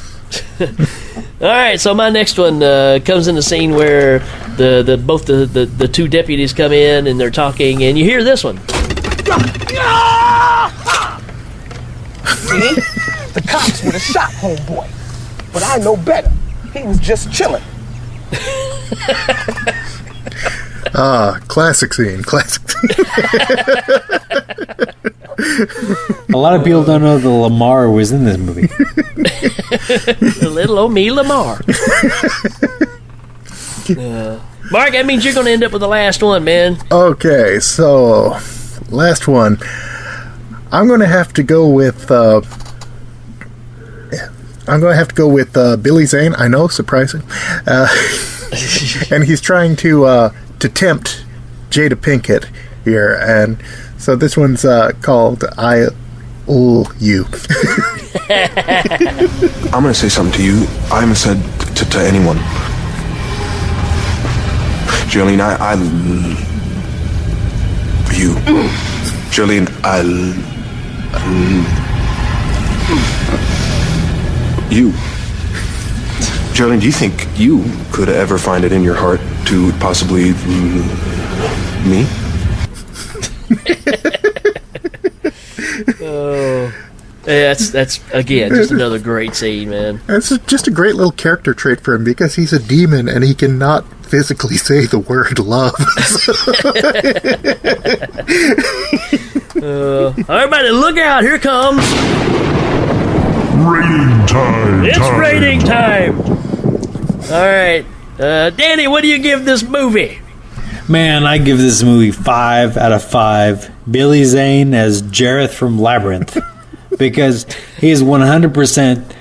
All right, so my next one comes in the scene where both the 2 deputies come in, and they're talking, and you hear this one. See? The cops would have shot homeboy, but I know better. He was just chilling. Classic scene. A lot of people don't know that Lamar was in this movie. Little old me Lamar. Mark, that means you're going to end up with the last one, man. Okay, so last one. I'm going to have to go with Billy Zane. I know, surprising. And he's trying to tempt Jada Pinkett here, and so this one's called "I Owe You." I'm going to say something to you I haven't said to anyone. Jolene, I you. Jolene, you. Jolene, do you think you could ever find it in your heart to possibly me? Oh, yeah, that's again just another great scene, man. It's just a great little character trait for him because he's a demon and he cannot physically say the word love. Everybody, look out! Here comes Rating time. It's rating time. All right, Danny, what do you give this movie? Man, I give this movie 5 out of 5. Billy Zane as Jareth from Labyrinth, because he is 100%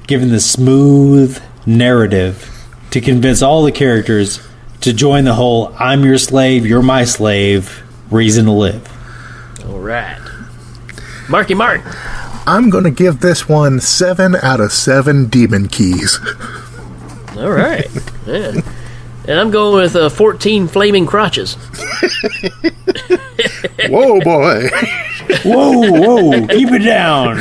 given the smooth narrative to convince all the characters to join the whole "I'm your slave, you're my slave" reason to live. All right, Marky Mark. I'm going to give this one 7 out of 7 demon keys. All right. Yeah. And I'm going with 14 flaming crotches. Whoa, boy. Whoa, keep it down.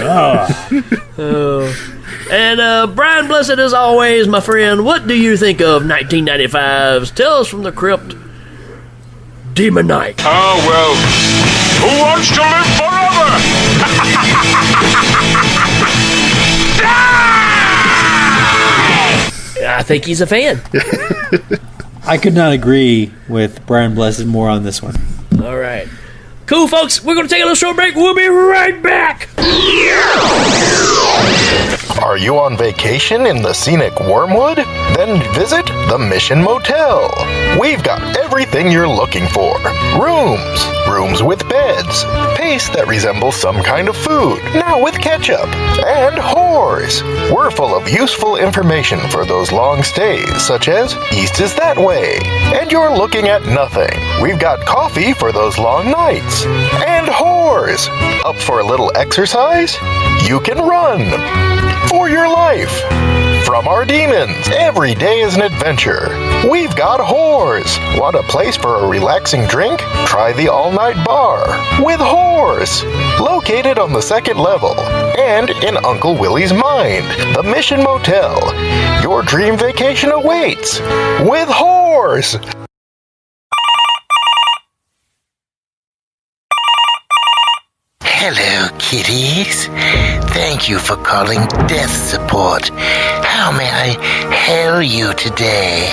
And Brian Blessed, as always, my friend, what do you think of 1995's Tales from the Crypt, Demon Night? Oh, well, Who wants to live forever? I think he's a fan. I could not agree with Brian Blessed more on this one. All right. Cool, folks. We're going to take a little short break. We'll be right back. Are you on vacation in the scenic Wormwood? Then visit the Mission Motel. We've got everything you're looking for. Rooms with beds, paste that resembles some kind of food, now with ketchup, and whores. We're full of useful information for those long stays, such as East is that way, and you're looking at nothing. We've got coffee for those long nights, and whores. Up for a little exercise? You can run for your life. From our demons, every day is an adventure. We've got whores. Want a place for a relaxing drink? Try the all-night bar with whores. Located on the 2nd level and in Uncle Willie's mind, the Mission Motel. Your dream vacation awaits with whores. Hello, kitties. Thank you for calling Death Support. How may I help you today?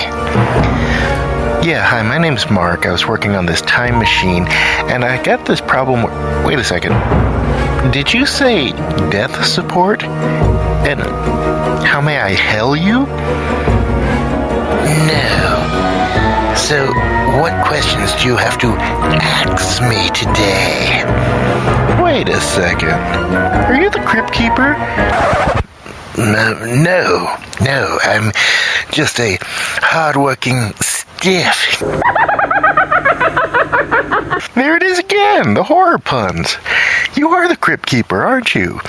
Yeah, hi, my name's Mark. I was working on this time machine, and I got this problem. Wait a second. Did you say Death Support? And how may I help you? No. So, what questions do you have to ask me today? Wait a second. Are you the Crypt Keeper? No. I'm just a hard-working stiff. There it is again, the horror puns. You are the Crypt Keeper, aren't you?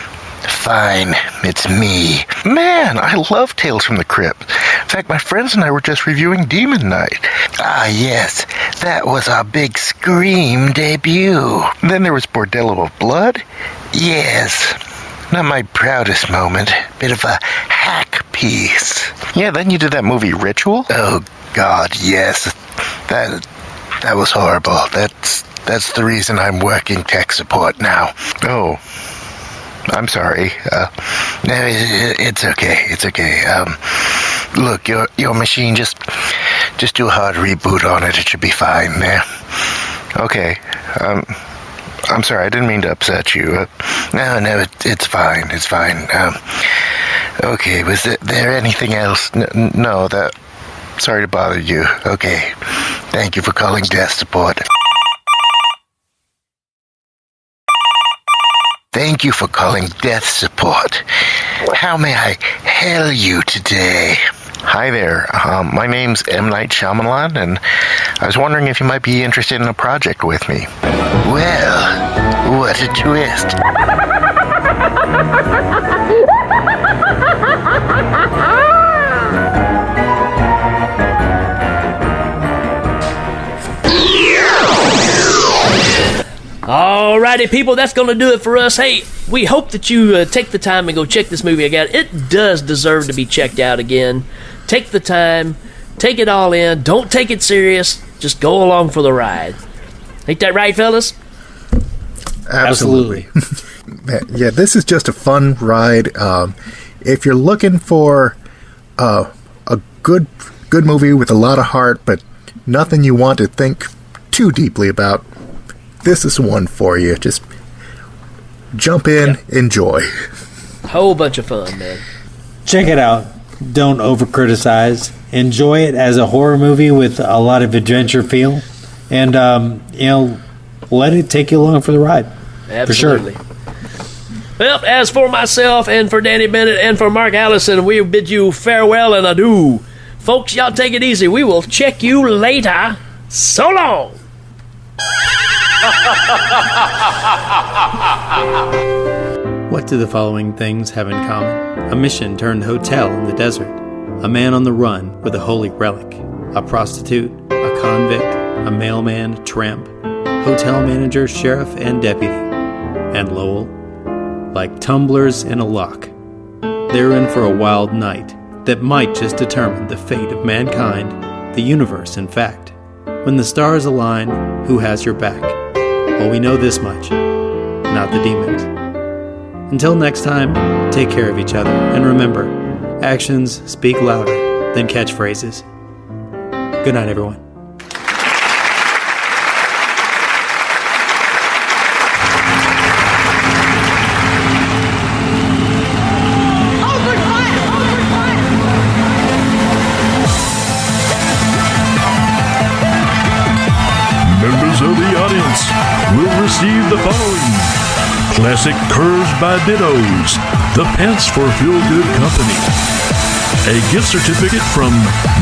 Fine, it's me. Man, I love Tales from the Crypt. In fact, my friends and I were just reviewing Demon Night. Ah, yes, that was our big Scream debut. Then there was Bordello of Blood. Yes, not my proudest moment. Bit of a hack piece. Yeah, then you did that movie Ritual. Oh, God, yes. That was horrible. That's the reason I'm working tech support now. Oh. I'm sorry. No, it's okay. It's okay. Look, your machine, just do a hard reboot on it. It should be fine there. Okay. I'm sorry. I didn't mean to upset you. No, it's fine. It's fine. Okay, was there anything else? No, sorry to bother you. Okay. Thank you for calling Death Support. Thank you for calling Death Support. How may I help you today? Hi there. My name's M. Night Shyamalan, and I was wondering if you might be interested in a project with me. Well, what a twist. Alrighty, people, that's going to do it for us. Hey, we hope that you take the time and go check this movie again. It does deserve to be checked out again. Take the time, take it all in. Don't take it serious. Just go along for the ride. Ain't that right, fellas? Absolutely. Yeah, this is just a fun ride. If you're looking for a good movie with a lot of heart, but nothing you want to think too deeply about, this is one for you. Just jump in, enjoy. Whole bunch of fun, man. Check it out. Don't over-criticize. Enjoy it as a horror movie with a lot of adventure feel. And, let it take you along for the ride. Absolutely. For sure. Well, as for myself and for Danny Bennett and for Mark Allison, we bid you farewell and adieu. Folks, y'all take it easy. We will check you later. So long. What do the following things have in common? A mission turned hotel in the desert, a man on the run with a holy relic, a prostitute, a convict, a mailman, tramp, hotel manager, sheriff, and deputy, and Lowell. Like tumblers in a lock, they're in for a wild night that might just determine the fate of mankind, the universe, in fact. When the stars align, who has your back? Well, we know this much. Not the demons. Until next time, take care of each other. And remember, actions speak louder than catchphrases. Good night, everyone. Members of the audience will receive the following: classic curves by Dittos, the pants for Feel Good Company, a gift certificate from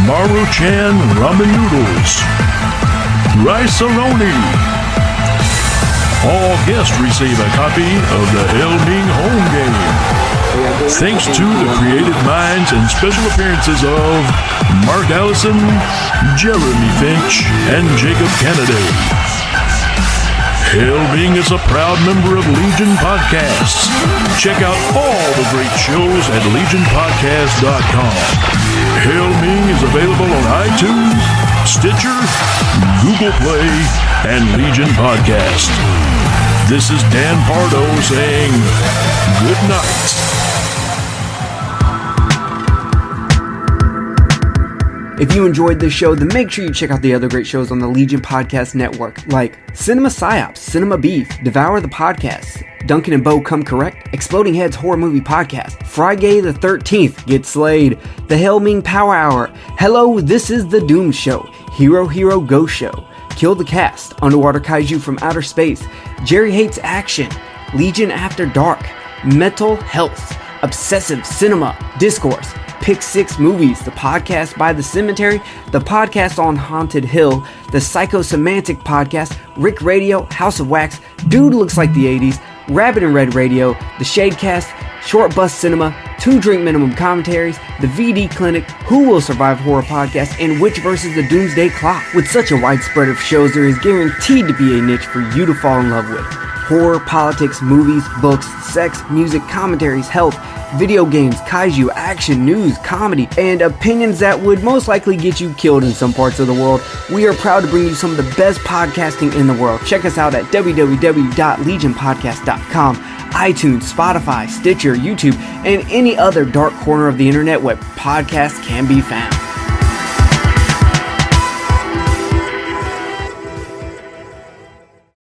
Maru-chan Ramen Noodles, Rice-A-Roni. All guests receive a copy of the Ming home game. Thanks to the creative minds and special appearances of Mark Allison, Jeremy Finch, and Jacob Kennedy. Hail Ming is a proud member of Legion Podcasts. Check out all the great shows at legionpodcast.com. Hail Ming is available on iTunes, Stitcher, Google Play, and Legion Podcast. This is Dan Pardo saying good night. If you enjoyed this show, then make sure you check out the other great shows on the Legion Podcast Network, like Cinema Psyops, Cinema Beef, Devour the Podcast, Duncan and Bo Come Correct, Exploding Heads Horror Movie Podcast, Friday the 13th, Get Slayed, The Hail Ming Power Hour, Hello, This is the Doom Show, Hero Hero Go Show, Kill the Cast, Underwater Kaiju from Outer Space, Jerry Hates Action, Legion After Dark, Mental Health, Obsessive Cinema, Discourse, Pick 6 Movies, the podcast by The Cemetery, the podcast on Haunted Hill, the Psychosemantic podcast, Rick Radio, House of Wax, Dude Looks Like the 80s, Rabbit and Red Radio, the Shadecast, Short Bus Cinema, 2 Drink Minimum Commentaries, the VD Clinic, Who Will Survive Horror Podcast, and Witch vs. the Doomsday Clock. With such a wide spread of shows, there is guaranteed to be a niche for you to fall in love with. Horror, politics, movies, books, sex, music, commentaries, health, video games, kaiju, action, news, comedy, and opinions that would most likely get you killed in some parts of the world. We are proud to bring you some of the best podcasting in the world. Check us out at www.legionpodcast.com, iTunes, Spotify, Stitcher, YouTube, and any other dark corner of the internet where podcasts can be found.